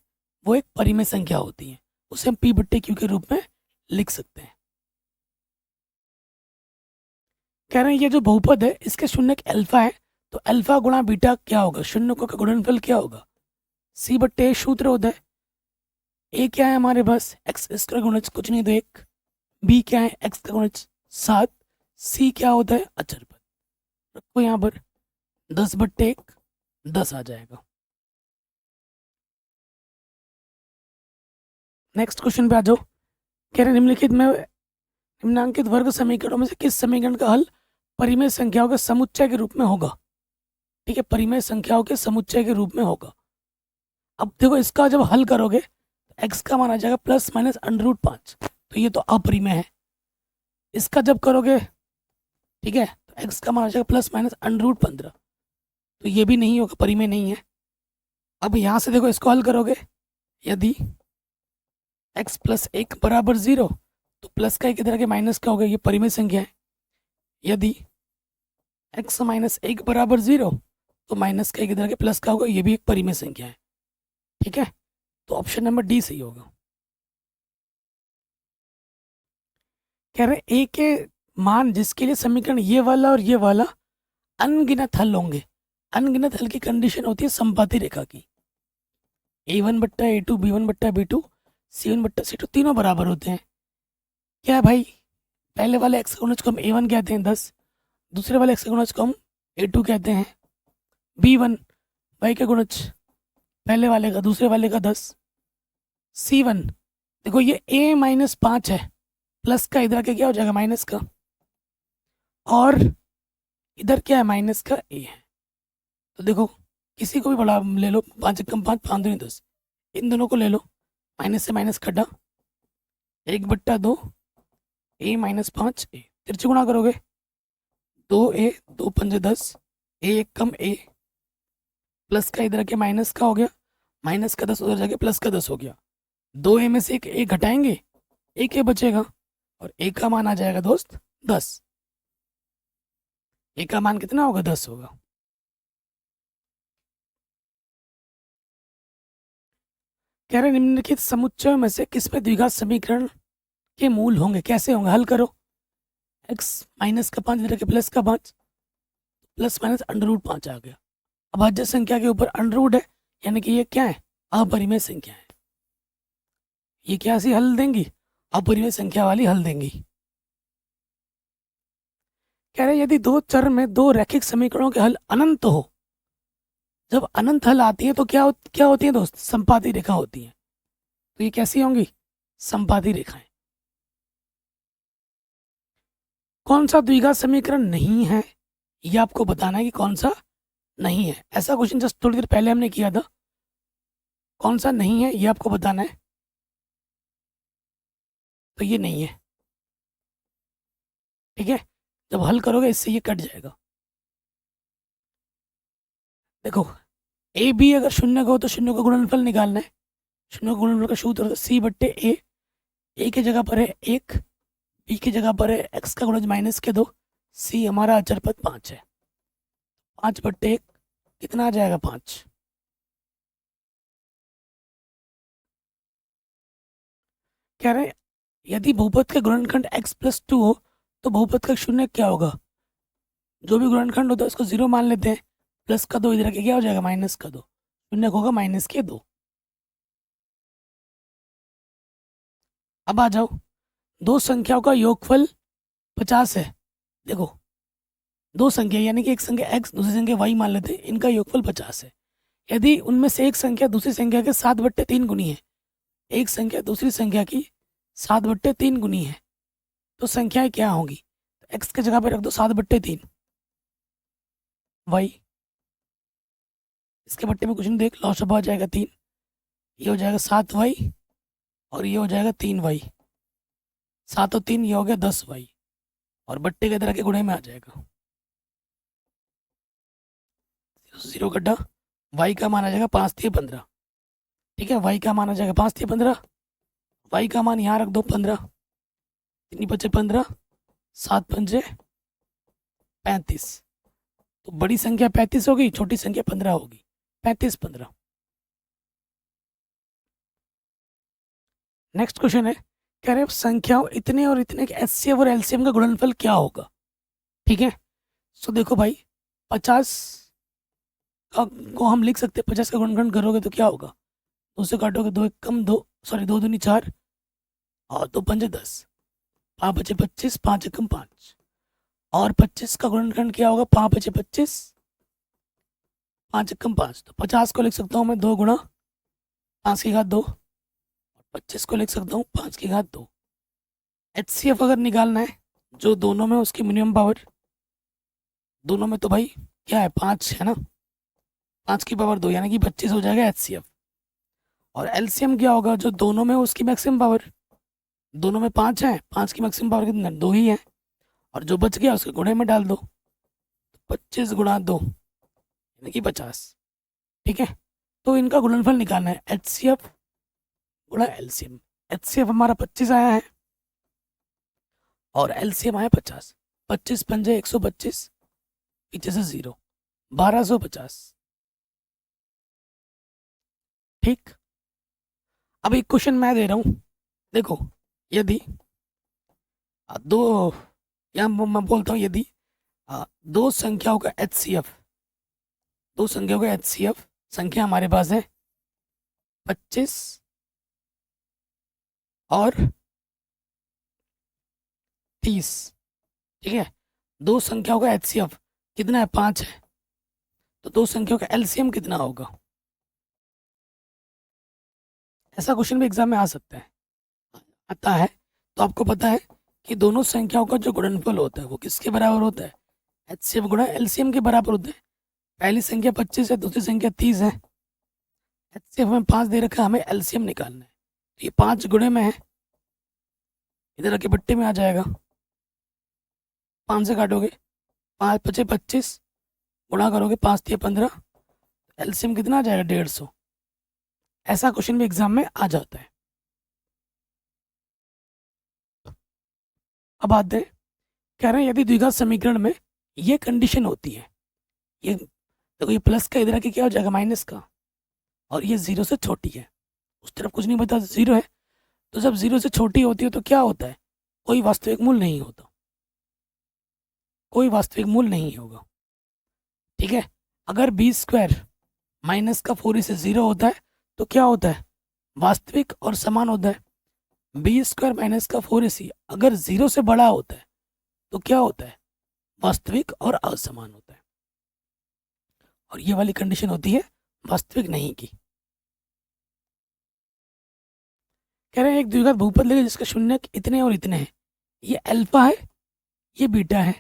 वो एक परिमेय संख्या होती है। उसे हम P/Q के रूप में लिख सकते हैं। कह रहे हैं ये जो बहुपद है इसके शून्य का अल्फा है, तो अल्फा गुणा बीटा क्या होगा, शून्य का गुणनफल क्या होगा, C/A सूत्र होता है। ए क्या है हमारे पास, एक्स स्क्वायर गुणज कुछ नहीं तो 1, बी क्या है एक्स का गुणज 7, सी क्या होता है अचर पद। रखो यहाँ पर 10/1 10 आ जाएगा। नेक्स्ट क्वेश्चन पे आ जाओ। कह रहे निम्नांकित वर्ग समीकरणों में से किस समीकरण का हल परिमेय संख्याओं के समुच्चय के रूप में होगा। ठीक है, परिमेय संख्याओं के समुच्चय के रूप में होगा। अब देखो इसका जब हल करोगे तो एक्स का मान आ जाएगा प्लस माइनस √5, तो ये तो अपरिमेय है। इसका जब करोगे, ठीक है, तो एक्स का मान आ जाएगा प्लस माइनस √15, तो ये भी नहीं होगा, परिमेय नहीं है। अब यहाँ से देखो इसको हल करोगे, यदि x + 1 = 0, तो प्लस का एक इधर के माइनस का होगा, ये परिमेय संख्या है। यदि x - 1 = 0, तो माइनस का एक इधर के प्लस का होगा, ये भी एक परिमेय संख्या है। ठीक है, तो ऑप्शन नंबर डी सही होगा। कह रहे a के मान जिसके लिए समीकरण ये वाला और ये वाला अनगिनत हल होंगे। अनगिनत हल की कंडीशन होती है संपाती रेखा की। a1/a2, b1/b2, c1/c2 तीनों बराबर होते हैं। क्या है भाई, पहले वाले x का गुणज को हम a1 कहते हैं 10, दूसरे वाले x का गुणज को हम a2 कहते हैं। b1 y का गुणज पहले वाले का दूसरे वाले का 10। c1 देखो ये a-5 है, प्लस का इधर के क्या हो जाएगा माइनस का, और इधर क्या है माइनस का a है। तो देखो किसी को भी बड़ा ले लो, 5 × 5 5 दूनी 10, इन दोनों को ले लो, माइनस से माइनस कटा, 1/2 a-5 a, तिरछे गुणा करोगे 2a 2 5 10, a 1 come a, plus का इधर के माइनस का हो गया, माइनस का 10 उधर जाके प्लस का 10 हो गया। 2a में से एक a घटाएंगे, एक a बचेगा, और a का मान आ जाएगा दोस्त 10। a का मान कितना होगा, 10 होगा। कह रहे निम्नलिखित समुच्चयों में से किसमें द्विघात समीकरण के मूल होंगे, कैसे होंगे, हल करो। x - 5 इधर के प्लस का 5, प्लस माइनस √5 आ गया। अभाज्य संख्या के ऊपर अंडर है, यानी कि ये क्या है, अपरिमेय संख्या है। ये क्या सी हल देंगी, अपरिमेय संख्या वाली हल देंगी। कह रहे यदि दो चर में दो रैखिक समीकरणों के हल अनंत हो, जब अनंत हल आती है तो क्या होती है दोस्त? संपाती रेखा होती है। तो ये कैसी होंगी? संपाती रेखाएं। कौन सा द्विघात समीकरण नहीं है, ये आपको बताना है कि कौन सा नहीं है। ऐसा क्वेश्चन जस्ट थोड़ी देर पहले हमने किया था। कौन सा नहीं है ये आपको बताना है। तो ये नहीं है, ठीक है। जब हल करोगे इससे ये कट जाएगा। देखो, ए बी अगर शून्य का हो तो शून्य का गुणनफल निकालना है। शून्य का गुणनफल का सूत्र होता है सी बट्टे ए। ए की जगह पर है 1, बी की जगह पर है एक्स का गुणज -2, सी हमारा अचर पद 5 है। 5/1 कितना आ जाएगा? 5। कह रहे यदि बहुपद का गुणनखंड x+2 हो तो बहुपद का शून्य क्या होगा? जो भी गुणनखंड होता है उसको 0 मान लेते हैं। प्लस का 2 इधर के क्या हो जाएगा? माइनस का 2। शून्य होगा -2। अब आ जाओ, दो संख्याओं का योगफल 50 है। देखो, दो संख्या यानी कि एक संख्या x दूसरी संख्या y मान लेते हैं, इनका योगफल 50 है। यदि उनमें से एक संख्या दूसरी संख्या के 7/3 गुनी है, एक संख्या दूसरी संख्या की 7/3 गुनी है, तो संख्याएं क्या होंगी? x की जगह पे रख दो 7/3, y इसके बट्टे में कुछ नहीं, देख लॉ शब्द आ जाएगा 3, ये हो जाएगा 7y और ये हो जाएगा 3y। 7 और 3 ये हो गया 10y और बट्टे के तरह के गुणे में आ जाएगा। 0 कटा, y का मान आ जाएगा 5×3=15। ठीक है, y का मान आ जाएगा 5×3=15। y का मान यहाँ रख दो 15, 3×5=15, 7×5=35। तो बड़ी संख्या 35 होगी, छोटी संख्या 15 होगी। 35×15। नेक्स्ट क्वेश्चन है, कह रहे संख्याओं इतने और इतने के एचसीएफ और एलसीएम का गुणनफल क्या होगा? ठीक है, सो देखो भाई, 50 का को हम लिख सकते हैं, 50 का गुणनखंड करोगे तो क्या होगा? 2 से काटोगे 2 कम 2, सॉरी 2 दूनी 4 और 2 पंजे 10, 5 बचे 25, 5 कम 5 और 25 का गुणनखंड क्या होगा? 5 बचे 25, 5 कम 5। तो 50 को लिख सकता हूँ मैं 2 गुणा 5 की घात 2, 25 को लिख सकता हूँ 5 की घात 2। एचसीएफ अगर निकालना है जो दोनों में उसकी मिनिमम पावर, दोनों में तो भाई क्या है? 5 है ना, 5 की पावर 2 यानी कि 25 हो जाएगा एचसीएफ। और एलसीएम क्या होगा? जो दोनों में उसकी मैक्सिमम पावर, दोनों में 5 है, 5 की मैक्सिमम पावर कितना? 2 ही है, और जो बच गया उसके गुणे में डाल दो। 25 गुणा 2 यानी कि 50। ठीक है, तो इनका गुणनफल निकालना है, एचसीएफ गुणा एलसीएम। एचसीएफ हमारा 25 आया है और एलसीएम आया 50। 25 पंजे 125, पीछे से 0, 1250। ठीक, अब एक क्वेश्चन मैं दे रहा हूं, देखो, यदि दो, या मैं बोलता हूं यदि दो संख्याओं का एचसीएफ, दो संख्याओं का एचसीएफ, संख्या हमारे पास है 25 और 30। ठीक है, दो संख्याओं का एचसीएफ कितना है? 5 है। तो दो संख्याओं का एलसीएम कितना होगा? ऐसा क्वेश्चन भी एग्जाम में आ सकता है, आता है। तो आपको पता है कि दोनों संख्याओं का जो गुणनफल होता है वो किसके बराबर होता है? एचसीएफ गुणा एलसीएम के बराबर होता है। पहली संख्या 25 है, दूसरी संख्या 30 है। एचसीएफ में 5 दे रखा है, हमें एलसीएम निकालना है। तो ये 5 गुणे में है, इधर आके बट्टे में आ जाएगा। 5 से काटोगे 5 बचे 25, गुणा करोगे 5×3=15, एलसीएम कितना आ जाएगा? 150। ऐसा क्वेश्चन भी एग्जाम में आ जाता है। अब आते हैं, कह रहे हैं यदि द्विघात समीकरण में ये कंडीशन होती है, ये देखो, ये प्लस का इधर आके क्या हो जाएगा? माइनस का, और ये 0 से छोटी है, उस तरफ कुछ नहीं बता, 0 है। तो जब 0 से छोटी होती है तो क्या होता है? कोई वास्तविक मूल नहीं होता, कोई वास्तविक मूल नहीं होगा। ठीक है, अगर b² माइनस का 4 से 0 होता है तो क्या होता है? वास्तविक और समान होता है। b² माइनस का 4 अगर 0 से बड़ा होता है तो क्या होता है? वास्तविक और असमान होता है, और ये वाली कंडीशन होती है वास्तविक नहीं की। कह रहे हैं एक द्विघात बहुपद लेंगे जिसके शून्य इतने और इतने हैं, ये अल्फा है, ये बीटा है,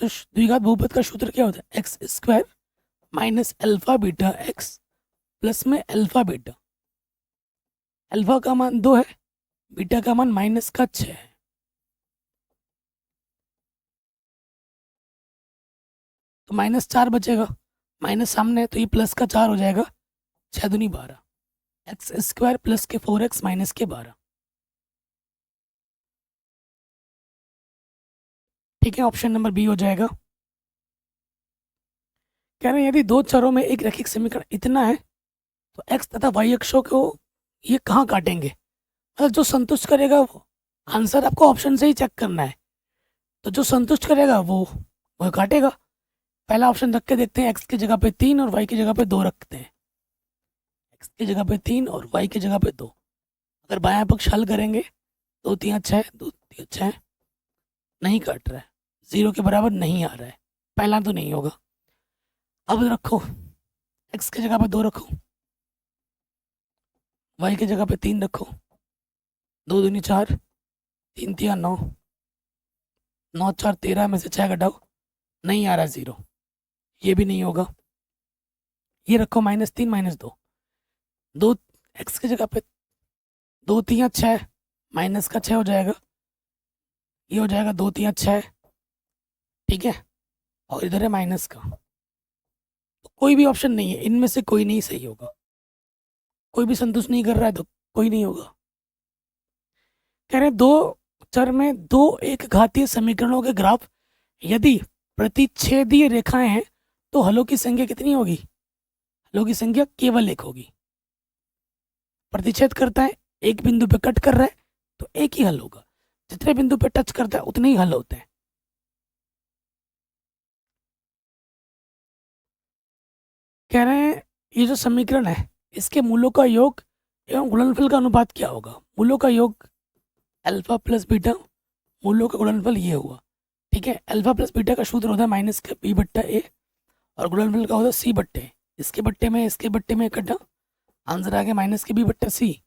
तो द्विघात बहुपद का सूत्र क्या होता है? X square minus alpha beta x plus में अल्फा बीटा। अल्फा का मान 2 है, बीटा का मान माइनस का 6 है, तो माइनस 4 बचेगा, माइनस सामने है तो ये प्लस का 4 हो जाएगा, 6 दूनी 12, एक्स स्क्वायर प्लस के 4x माइनस के 12। ठीक है, ऑप्शन नंबर बी हो जाएगा। कह रहे हैं यदि दो चरों में एक रैखिक समीकरण इतना है तो x तथा y अक्षों को ये कहाँ काटेंगे? मतलब जो संतुष्ट करेगा वो, आंसर आपको ऑप्शन से ही चेक करना है, तो जो संतुष्ट करेगा वो काटेगा। पहला ऑप्शन रख के देखते हैं, x की जगह पे 3 और y की जगह पे 2 रखते हैं। x की जगह पे 3 और y की जगह पे 2। अगर बायां पक्ष हल करेंगे 2 3 6, 2 3 6, नहीं काट रहा है, 0 के बराबर नहीं आ रहा है, पहला तो नहीं होगा। अब रखो, x की जगह पे 2 रखो, y की जगह पे 3 रखो, 2 दूनी 4, 3 3 9, 9 4 13 में से 6 घटाओ, नहीं आ रहा 0, ये भी नहीं होगा। ये रखो -3 -2, 2 x की जगह पे 2 3 6, माइनस का 6 हो जाएगा, ये हो जाएगा 2 3 6, ठीक है, और इधर है माइनस का, तो कोई भी ऑप्शन नहीं है, इनमें से कोई नहीं सही होगा। कोई भी संतुष्ट नहीं कर रहा है तो कोई नहीं होगा। कह रहे दो चर में दो एक घातीय समीकरणों के ग्राफ यदि प्रतिच्छेदीय रेखाएं हैं तो हलों की संख्या कितनी होगी? हलों की संख्या केवल एक होगी। प्रतिच्छेद करता है, एक बिंदु पे कट कर रहा है तो एक ही हल होगा, जितने बिंदु पे टच करता है उतने ही हल होते हैं। कह रहे हैं ये जो समीकरण है इसके मूलों का योग एवं गुणनफल का अनुपात क्या होगा? मूलों का योग अल्फा प्लस बीटा, मूलों का गुणनफल ये हुआ, ठीक है। अल्फा प्लस बीटा का सूत्र होता है माइनस का बी बट्टा ए, और गुणनफल का होता है सी बट्टे, इसके बट्टे में इसके बट्टे में इकट्ठा, आंसर आ गया माइनस के बी बट्टा सी।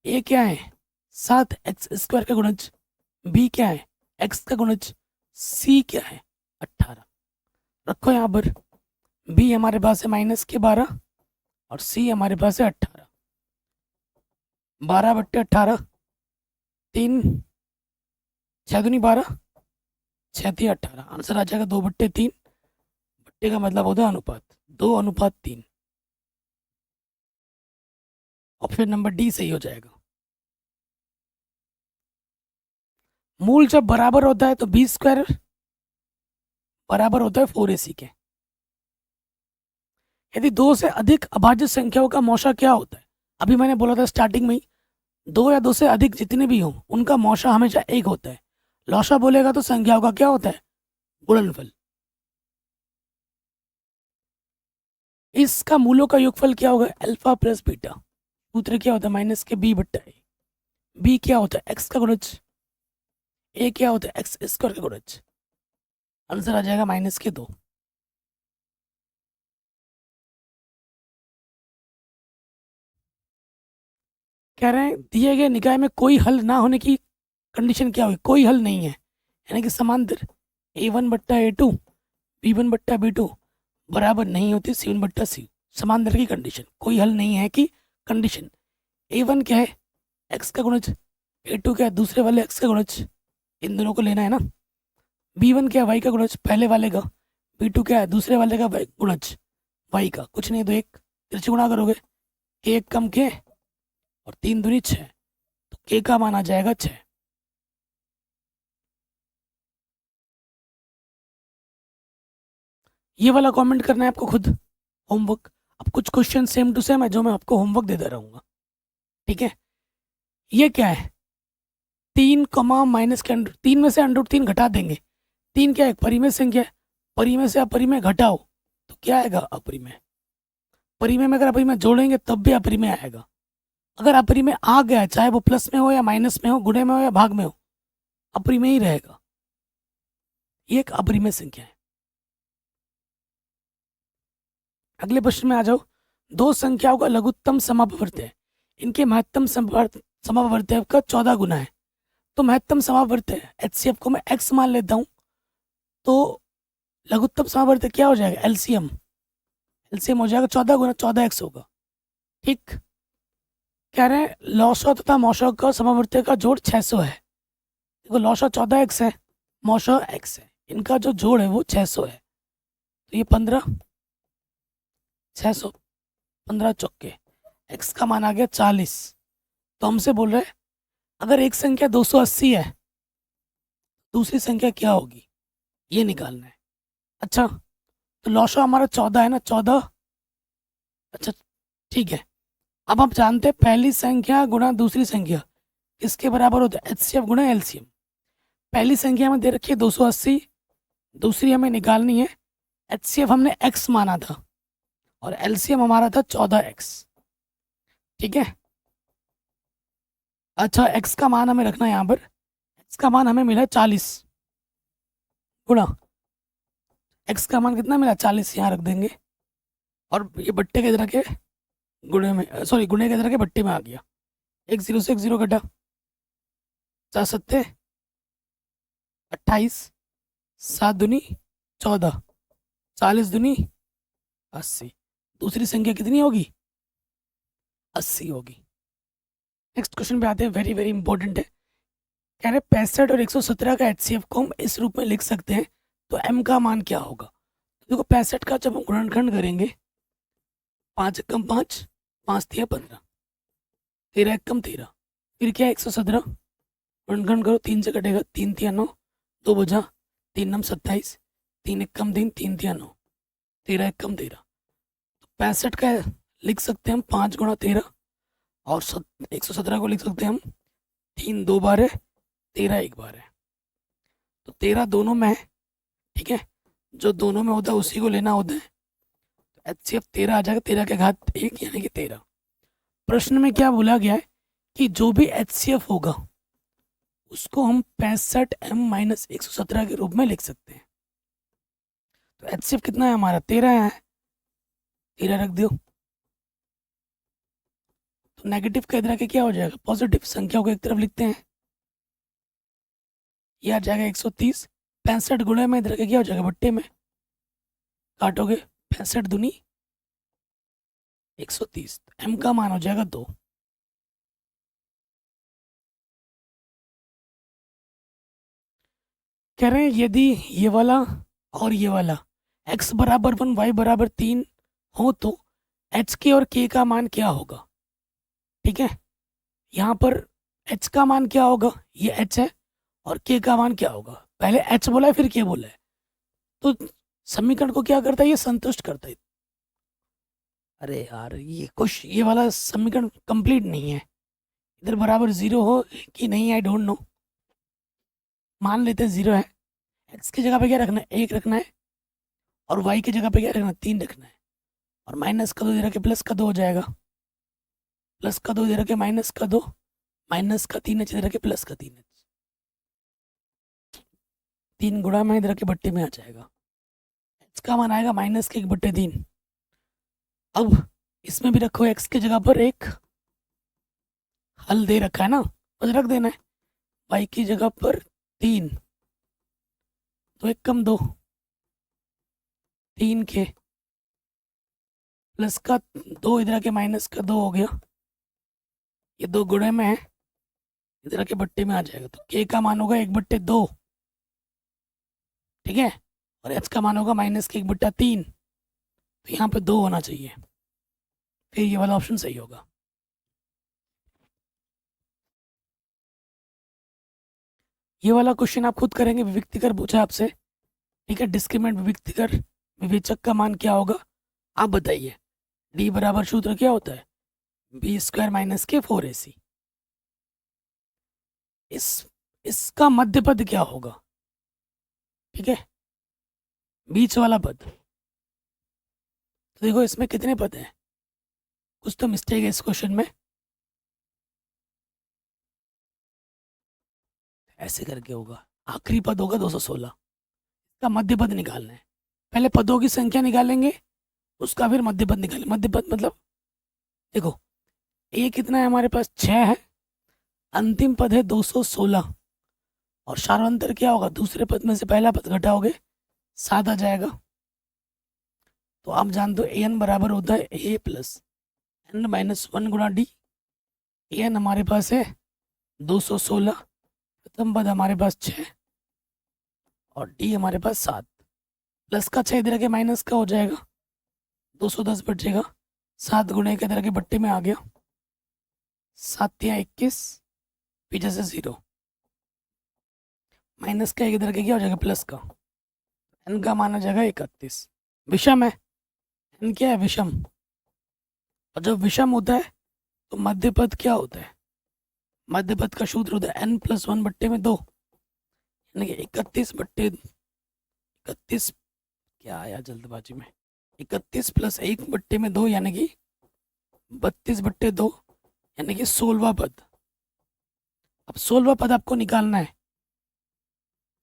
ए क्या है? 7x² का गुणज, बी क्या है? x का गुणज, सी क्या है? 18। रखो यहाँ पर, बी हमारे पास है -12 और सी हमारे पास है 18। 12 बट्टे 18, 3 6 दूनी 12, 6 3 18, आंसर आ जाएगा 2 बट्टे 3। बट्टे का मतलब होता है अनुपात, 2:3। ऑप्शन नंबर डी सही हो जाएगा। मूल जब बराबर होता है तो b² बराबर होता है 4ac के। यदि दो से अधिक अभाज्य संख्याओं का मौशा क्या होता है? अभी मैंने बोला था स्टार्टिंग में ही, दो या दो से अधिक जितने भी हों उनका मौशा हमेशा एक होता है। लौशा बोलेगा तो संख्याओं का क्या होता है? गुणनफल। इसका मूलों का योगफल क्या होगा? Alpha plus beta. सूत्र क्या होता है? माइनस के बी बट्टा ए। बी क्या होता है? एक्स का गुणज। ए क्या होता है? x² का गुणज। आंसर आ जाएगा -2। कह रहे हैं दिए गए निकाय में कोई हल ना होने की कंडीशन क्या होगी? कोई हल नहीं है, यानी कि समांतर a1 बट्टा a2, b1 बट्टा b2 बराबर नहीं होती c1 बट्टा c। समांतर की कंडीशन, कोई हल नहीं है कि कंडीशन। a1 क्या है? x का गुणज, a2 क्या है? दूसरे वाले x का गुणज, इन दोनों को लेना है ना। b1 क्या है? y का गुणज पहले वाले का, b2 क्या है? दूसरे वाले का गुणज y का, कुछ नहीं तो एक तिरछे गुणा करोगे, एक कम के और 3 दूनी 6, तो k का मान आ जाएगा 6। ये वाला कमेंट करना है आपको खुद, होमवर्क। अब कुछ क्वेश्चन सेम टू सेम है जो मैं आपको होमवर्क देता रहूँगा, ठीक है। ये क्या है? 3 माइनस के 3 में से √3 घटा देंगे। 3 क्या है? परिमेय संख्या है, परिमेय से अपरिमेय घटाओ तो क्या आएगा? अपरिमेय। परिमेय में अगर अपरिमेय जोड़ेंगे तब भी अपरिमेय आएगा। अगर अपरिमेय आ गया, चाहे वो प्लस में हो या माइनस में हो, गुणे में हो या भाग में हो, अपरिमेय ही रहेगा। ये एक अपरिमेय संख्या है। अगले प्रश्न में आ जाओ। दो संख्याओं का लघुत्तम समापवर्त्य इनके महत्तम समापवर्त्य का 14 गुना है। तो महत्तम समापवर्त्य HCF को मैं x मान लेता हूँ, तो लघुत्तम समापवर्त्य क्या हो जाएगा? एलसीएम। एलसीएम हो जाएगा 14 गुना 14x होगा। ठीक, कह रहे हैं लॉसो तथा मौसो का समापवर्त्य का जोड़ 600 है। देखो लॉसो 14x है, मौसो x है, इनका जो जोड़ है वो 600 है। तो ये 15, 600, 15 चौके, x का मान आ गया 40। तो हमसे बोल रहे हैं अगर एक संख्या 280 है, दूसरी संख्या क्या होगी, ये निकालना है। अच्छा, तो लॉसो हमारा 14 है ना, 14। अच्छा ठीक है, अब आप जानते हैं पहली संख्या गुणा दूसरी संख्या किसके बराबर होता है? HCF गुणा LCM। पहली संख्या में दे रखी है 280, दूसरी हमें निकालनी है। HCF हमने x माना था और LCM हमारा था 14x। ठीक है, अच्छा x का मान हमें रखना है यहाँ पर। x का मान हमें मिला 40 गुणा, x का मान कितना मिला? 40 यहाँ रख देंगे। और ये बट्टे के तरह के गुणे में, सॉरी गुणे के तरह के बट्टे में आ गया। एक जीरो से एक जीरो कटा, 4 सत्ते 28, 7 दूनी 14, 40 दूनी 80। दूसरी संख्या कितनी होगी? 80 होगी। नेक्स्ट क्वेश्चन पे आते हैं, वेरी वेरी इंपॉर्टेंट है। कह रहे 65 और 117 का HCF को हम इस रूप में लिख सकते हैं, तो m का मान क्या होगा? देखो 65 का जब हम गुणनखंड करेंगे, 5 एकम 5, 5 तिया 15, 13 एकम 13, फिर क्या 117 गुणनखंड करो, 3 से कटेगा, 3 तिया 9, 2 बजा 3 नम 27, 3 एकम 3, 3 तिया 9, 13 एकम 13। तो 65 का लिख सकते हैं हम 5 गुणा 13, और 117 को लिख सकते हैं हम 3 2 12, 13 1 12। तो 13 दोनों में है, ठीक है, जो दोनों में होता है उसी को लेना होता है। तो HCF 13 आ जाएगा, 13 के घात 1 यानी कि 13। प्रश्न में क्या बोला गया है कि जो भी HCF होगा उसको हम 65m-117 के रूप में लिख सकते हैं। तो HCF कितना है हमारा? 13 है, 13 रख दो। तो नेगेटिव का इधर आके क्या हो जाएगा? पॉजिटिव। संख्याओं को एक तरफ लिखते हैं, ये आ जाएगा 130। 65 गुणे में इधर के क्या हो जाएगा? बट्टे में काटोगे, 65 दूनी 130, m का मान हो जाएगा 2। कह रहे हैं यदि ये वाला और ये वाला x बराबर 1 y बराबर 3 हो तो h के और k का मान क्या होगा? ठीक है, यहाँ पर h का मान क्या होगा? ये h है, और k का मान क्या होगा? पहले h बोला है फिर k बोला है, तो समीकरण को क्या करता है? ये संतुष्ट करता है। अरे यार ये कुछ ये वाला समीकरण कंप्लीट नहीं है, इधर बराबर 0 हो कि नहीं आई डोंट नो। मान लेते हैं 0 है। x की जगह पे क्या रखना है? 1 रखना है, और y की जगह पे क्या रखना है? 3 रखना है। और माइनस का 2 इधर के प्लस का 2 हो जाएगा, प्लस का 2 इधर के माइनस का 2, माइनस का 3 इधर के प्लस का 3, 3 गुणा में इधर के बट्टे में आ जाएगा। इसका मान आएगा माइनस के 1/3। अब इसमें भी रखो x की जगह पर एक हल दे रखा है ना, बस रख देना है। y की जगह पर 3, तो 1 कम 2, 3 के प्लस का 2 इधर के माइनस का 2 हो गया, ये 2 गुणे में है, इधर के बट्टे में आ जाएगा। तो k का मान होगा 1/2, ठीक है, और h का मान होगा माइनस के 1/3। तो यहाँ पे 2 होना चाहिए, फिर ये वाला ऑप्शन सही होगा। ये वाला क्वेश्चन आप खुद करेंगे, विविक्तिकर पूछा आपसे, ठीक है। डिस्क्रिमिनेंट विविक्तिकर विवेचक का मान क्या होगा आप बताइए। डी बराबर सूत्र क्या होता है? b² माइनस के 4ac। इसका मध्य पद क्या होगा? ठीक है, बीच वाला पद। तो देखो इसमें कितने पद हैं, कुछ तो मिस्टेक है इस क्वेश्चन में। ऐसे करके होगा, आखिरी पद होगा 216, का मध्य पद निकालना है। पहले पदों की संख्या निकालेंगे, उसका फिर मध्य पद निकालेंगे। मध्य पद मतलब देखो, ए कितना है हमारे पास, 6 है, अंतिम पद है 216, और सारांतर क्या होगा, दूसरे पद में से पहला पद घटाओगे 7 आ जाएगा। तो आप जानते हो एन बराबर होता है ए प्लस एन माइनस 1 गुणा डी। एन हमारे पास है 216, प्रथम पद हमारे पास 6 और डी हमारे पास 7। प्लस का 6 इधर के माइनस का हो जाएगा, 210 बचेगा, 7 गुणे के इधर के बट्टे में आ गया, 7 या 21, पीछे से 0, माइनस का एक इधर के क्या हो जाएगा, प्लस का, एन का मान आ जाएगा 31। विषम है, एन क्या है, विषम। और जब विषम होता है तो मध्य पद क्या होता है, मध्य पद का सूत्र होता है एन प्लस 1 बट्टे में 2, यानी कि 31 बट्टे 31, क्या आया जल्दबाजी में, 31 प्लस 1 बट्टे में 2 यानी कि 32 बट्टे 2, यानी कि 16वां पद। अब 16वां पद आपको निकालना है।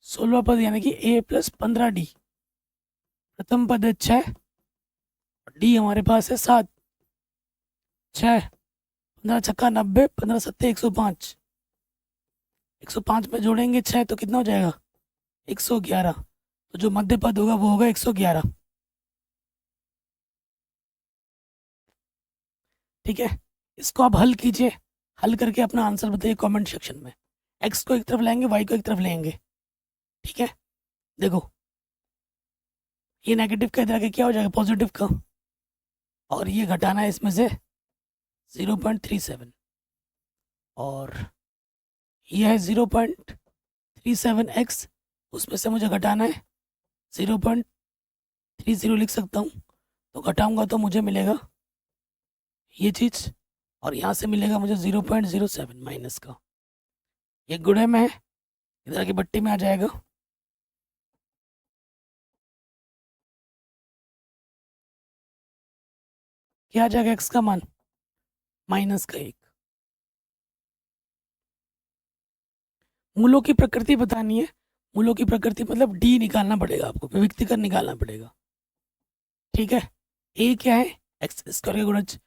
16वां पद यानी कि ए प्लस 15 डी। प्रथम पद है 6, डी हमारे पास है 7। 6 15 छक्का 90, 15 सत्ते 105, 105 में जोड़ेंगे 6 तो कितना हो जाएगा, 111। तो जो मध्य पद होगा वो होगा 111। ठीक है, इसको आप हल कीजिए, हल करके अपना आंसर बताइए कमेंट सेक्शन में। एक्स को एक तरफ लेंगे, वाई को एक तरफ लेंगे। ठीक है, देखो ये नेगेटिव का इधर आके क्या हो जाएगा, पॉजिटिव का, और ये घटाना है इसमें से 0.37, और ये है 0.37x, उसमें से मुझे घटाना है 0.30 लिख सकता हूँ। तो घटाऊंगा तो मुझे मिलेगा ये चीज़, और यहाँ से मिलेगा मुझे 0.07 माइनस का, ये गुणे में है, इधर की बट्टी में आ जाएगा। क्या आ जाएगा एक्स का मान, माइनस का 1। मूलों की प्रकृति बतानी है, मूलों की प्रकृति मतलब डी निकालना पड़ेगा आपको, विविक्तिकर निकालना पड़ेगा। ठीक है, ए क्या है, एक्स स्क्वायर का गुणज,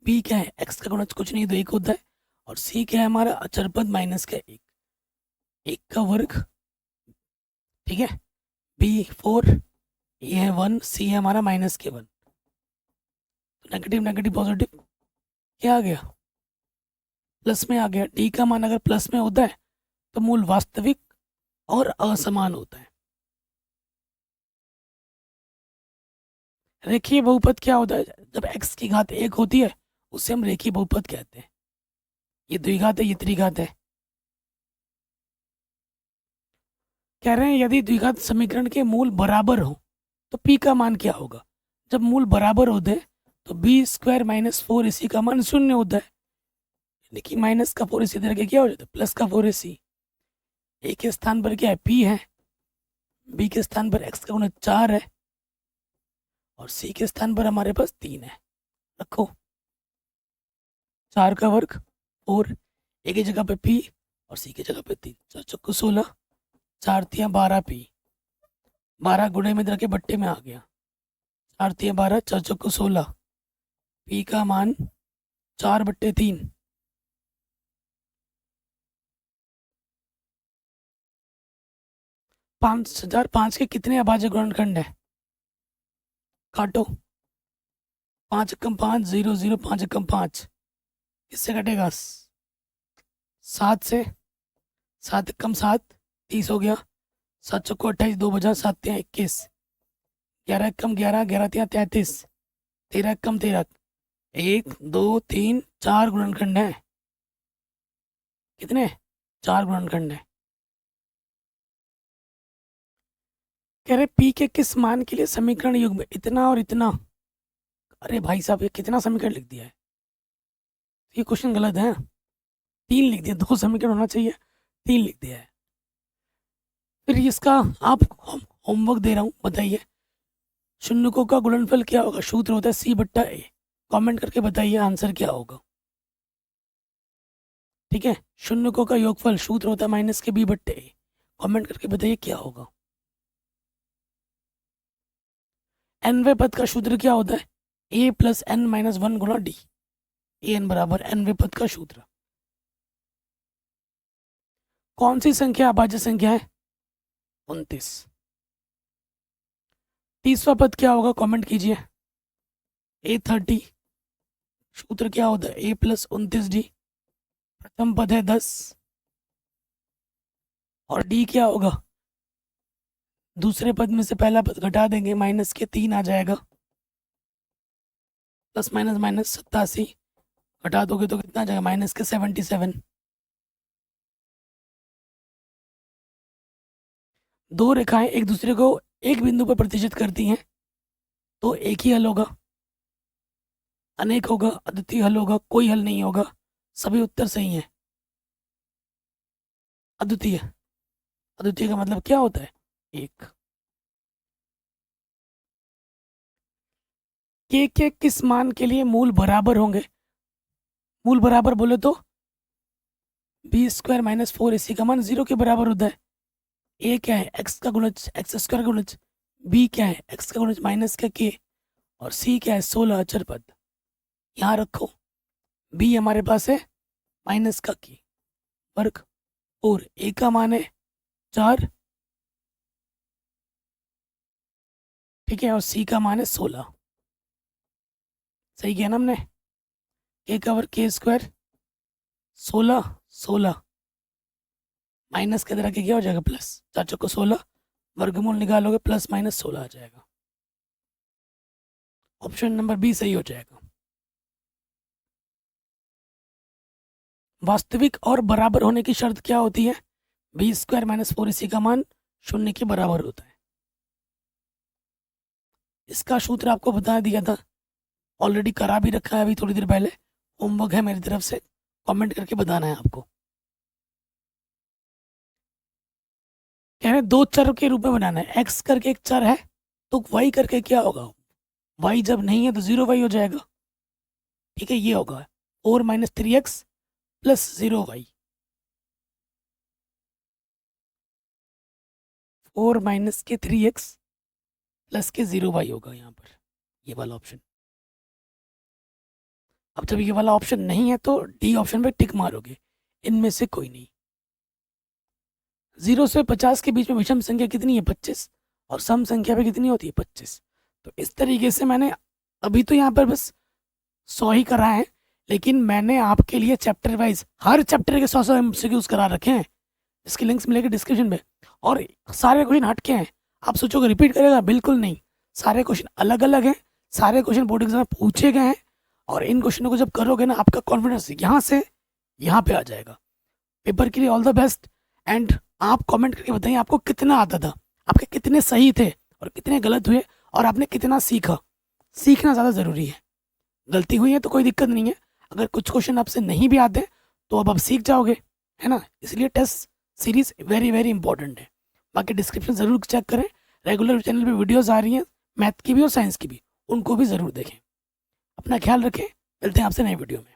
बी क्या है, एक्स का गुणज कुछ नहीं तो 1 होता है, और सी क्या है हमारा अचर पद माइनस का 1, 1 का वर्ग। ठीक है, बी 4, ए है 1, सी है हमारा माइनस के 1। तो नेगेटिव नेगेटिव पॉजिटिव क्या आ गया, प्लस में आ गया। डी का मान अगर प्लस में होता है तो मूल वास्तविक और असमान होता है। रेखीय बहुपद क्या होता है, जब x की घात 1 होती है उसे हम रेखीय बहुपद कहते हैं। ये द्विघात है, ये त्रिघात है। कह रहे हैं यदि द्विघात समीकरण के मूल बराबर हो तो p का मान क्या होगा। जब मूल बराबर होते हैं तो बी स्क्वायर माइनस 4 इसी का मान 0 होता है, लेकिन माइनस का 4 इसी तरह के क्या हो जाता है, प्लस का 4 इसी। ए के स्थान पर क्या है, p है, बी के स्थान पर x का गुणा 4 है, और सी के स्थान पर हमारे पास 3 है। रखो 4 का वर्ग, और ए की जगह पे p और सी की जगह पे 3, 4 चौको 16, 4 तिया 12 p, 12 गुणे में इधर के बट्टे में आ गया, 4 तिया 12, 4 चौको 16, p का मान 4/3। 5005 के कितने अभाज्य गुणनखंड है, काटो, 5 एकम 5, 0 0, 5 एकम 5, किससे कटेगा, 7 से, 7 एकम 7, 30 हो गया, 7 चौको 28, 2 बजा 7 तिया 21, 11 एकम 11, 11 तिया 33, 13 एकम 13, 1 2 3 4 गुणनखंड है। कितने, 4 गुणनखंड है। कह रहे पी के किस मान के लिए समीकरण युग्म इतना और इतना। अरे भाई साहब ये कितना समीकरण लिख दिया है, ये क्वेश्चन गलत है, 3 लिख दिया, 2 समीकरण होना चाहिए, 3 लिख दिया है। फिर इसका आप होमवर्क दे रहा हूँ, बताइए शून्यकों का गुणनफल क्या होगा, सूत्र होता है C/A। कमेंट करके बताइए आंसर क्या होगा। ठीक है, शून्यकों का योगफल सूत्र होता है -के B/A। कमेंट करके बताइए क्या होगा। nवे पद का सूत्र क्या होता है? a प्लस n माइनस 1 गुणा d। an बराबर nवे पद का सूत्र। कौन सी संख्या अभाज्य संख्या है? 29। तीसरा पद क्या होगा? कमेंट कीजिए। a30। सूत्र क्या होता है? a plus 29d। प्रथम पद है 10 और d क्या होगा? दूसरे पद में से पहला पद घटा देंगे, माइनस के 3 आ जाएगा। प्लस माइनस माइनस 87 घटा दोगे तो कितना आ जाएगा? माइनस के 77। दो रेखाएं एक दूसरे को एक बिंदु पर प्रतिष्ठित करती हैं तो एक ही हल होगा, अनेक होगा, अद्वितीय हल होगा, कोई हल नहीं होगा। सभी उत्तर सही हैं। अद्वितीय। अद्वितीय का मतलब क्या होता है? एक। के किस मान के लिए मूल बराबर होंगे? मूल बराबर बोले तो बी स्क्वायर माइनस 4ac का मान 0 के बराबर होता है। ए क्या है? एक्स का गुणज, एक्स स्क्वायर का गुणज। बी क्या है? एक्स का गुणज माइनस का के। और सी क्या है? 16 अचर पद। यहाँ रखो, बी हमारे पास है माइनस का के वर्ग और ए का मान है 4, ठीक है, और सी का मान है 16। सही किया ना हमने? के का वर्ग के स्क्वायर 16 16 माइनस के तरह के क्या हो जाएगा? प्लस। 4 चौको 16, वर्गमूल निकालोगे प्लस माइनस 16 आ जाएगा। ऑप्शन नंबर बी सही हो जाएगा। वास्तविक और बराबर होने की शर्त क्या होती है? बी स्क्वायर माइनस 4ac का मान 0 के बराबर होता है। इसका सूत्र आपको बता दिया था, ऑलरेडी करा भी रखा है अभी थोड़ी देर पहले। होमवर्क है मेरी तरफ से, कमेंट करके बताना है आपको। कह रहे दो चर के रूप में बनाना है। एक्स करके एक चर है तो वाई करके क्या होगा? वाई जब नहीं है तो 0y हो जाएगा, ठीक है। ये होगा 4 minus 3x plus 0y। 4 minus के 3x प्लस के 0y होगा यहाँ पर, ये वाला ऑप्शन। अब जब ये वाला ऑप्शन नहीं है तो डी ऑप्शन पे टिक मारोगे, इनमें से कोई नहीं। 0 से 50 के बीच में विषम संख्या कितनी है? 25। और सम संख्या पे कितनी होती है? 25। तो इस तरीके से मैंने अभी तो यहाँ पर बस 100 ही करा है, लेकिन मैंने आपके लिए चैप्टर वाइज हर चैप्टर के 100 MCQs करा रखे हैं, इसके लिंक्स मिलेंगे डिस्क्रिप्शन में। और सारे क्वेश्चन हटके हैं। आप सोचोगे रिपीट करेगा? बिल्कुल नहीं, सारे क्वेश्चन अलग अलग हैं, सारे क्वेश्चन बोर्ड एग्जाम में पूछे गए हैं। और इन क्वेश्चनों को जब करोगे ना, आपका कॉन्फिडेंस यहाँ से यहाँ पे आ जाएगा। पेपर के लिए ऑल द बेस्ट। एंड आप कमेंट करके बताइए आपको कितना आता था, आपके कितने सही थे और कितने गलत हुए, और आपने कितना सीखा। सीखना ज़्यादा ज़रूरी है। गलती हुई है तो कोई दिक्कत नहीं है, अगर कुछ क्वेश्चन आपसे नहीं भी आते तो अब आप सीख जाओगे, है ना। इसलिए test series very very important है। बाकी डिस्क्रिप्शन ज़रूर चेक करें, रेगुलर चैनल पे वीडियोस आ रही हैं, मैथ की भी और साइंस की भी, उनको भी ज़रूर देखें। अपना ख्याल रखें, मिलते हैं आपसे नई वीडियो में।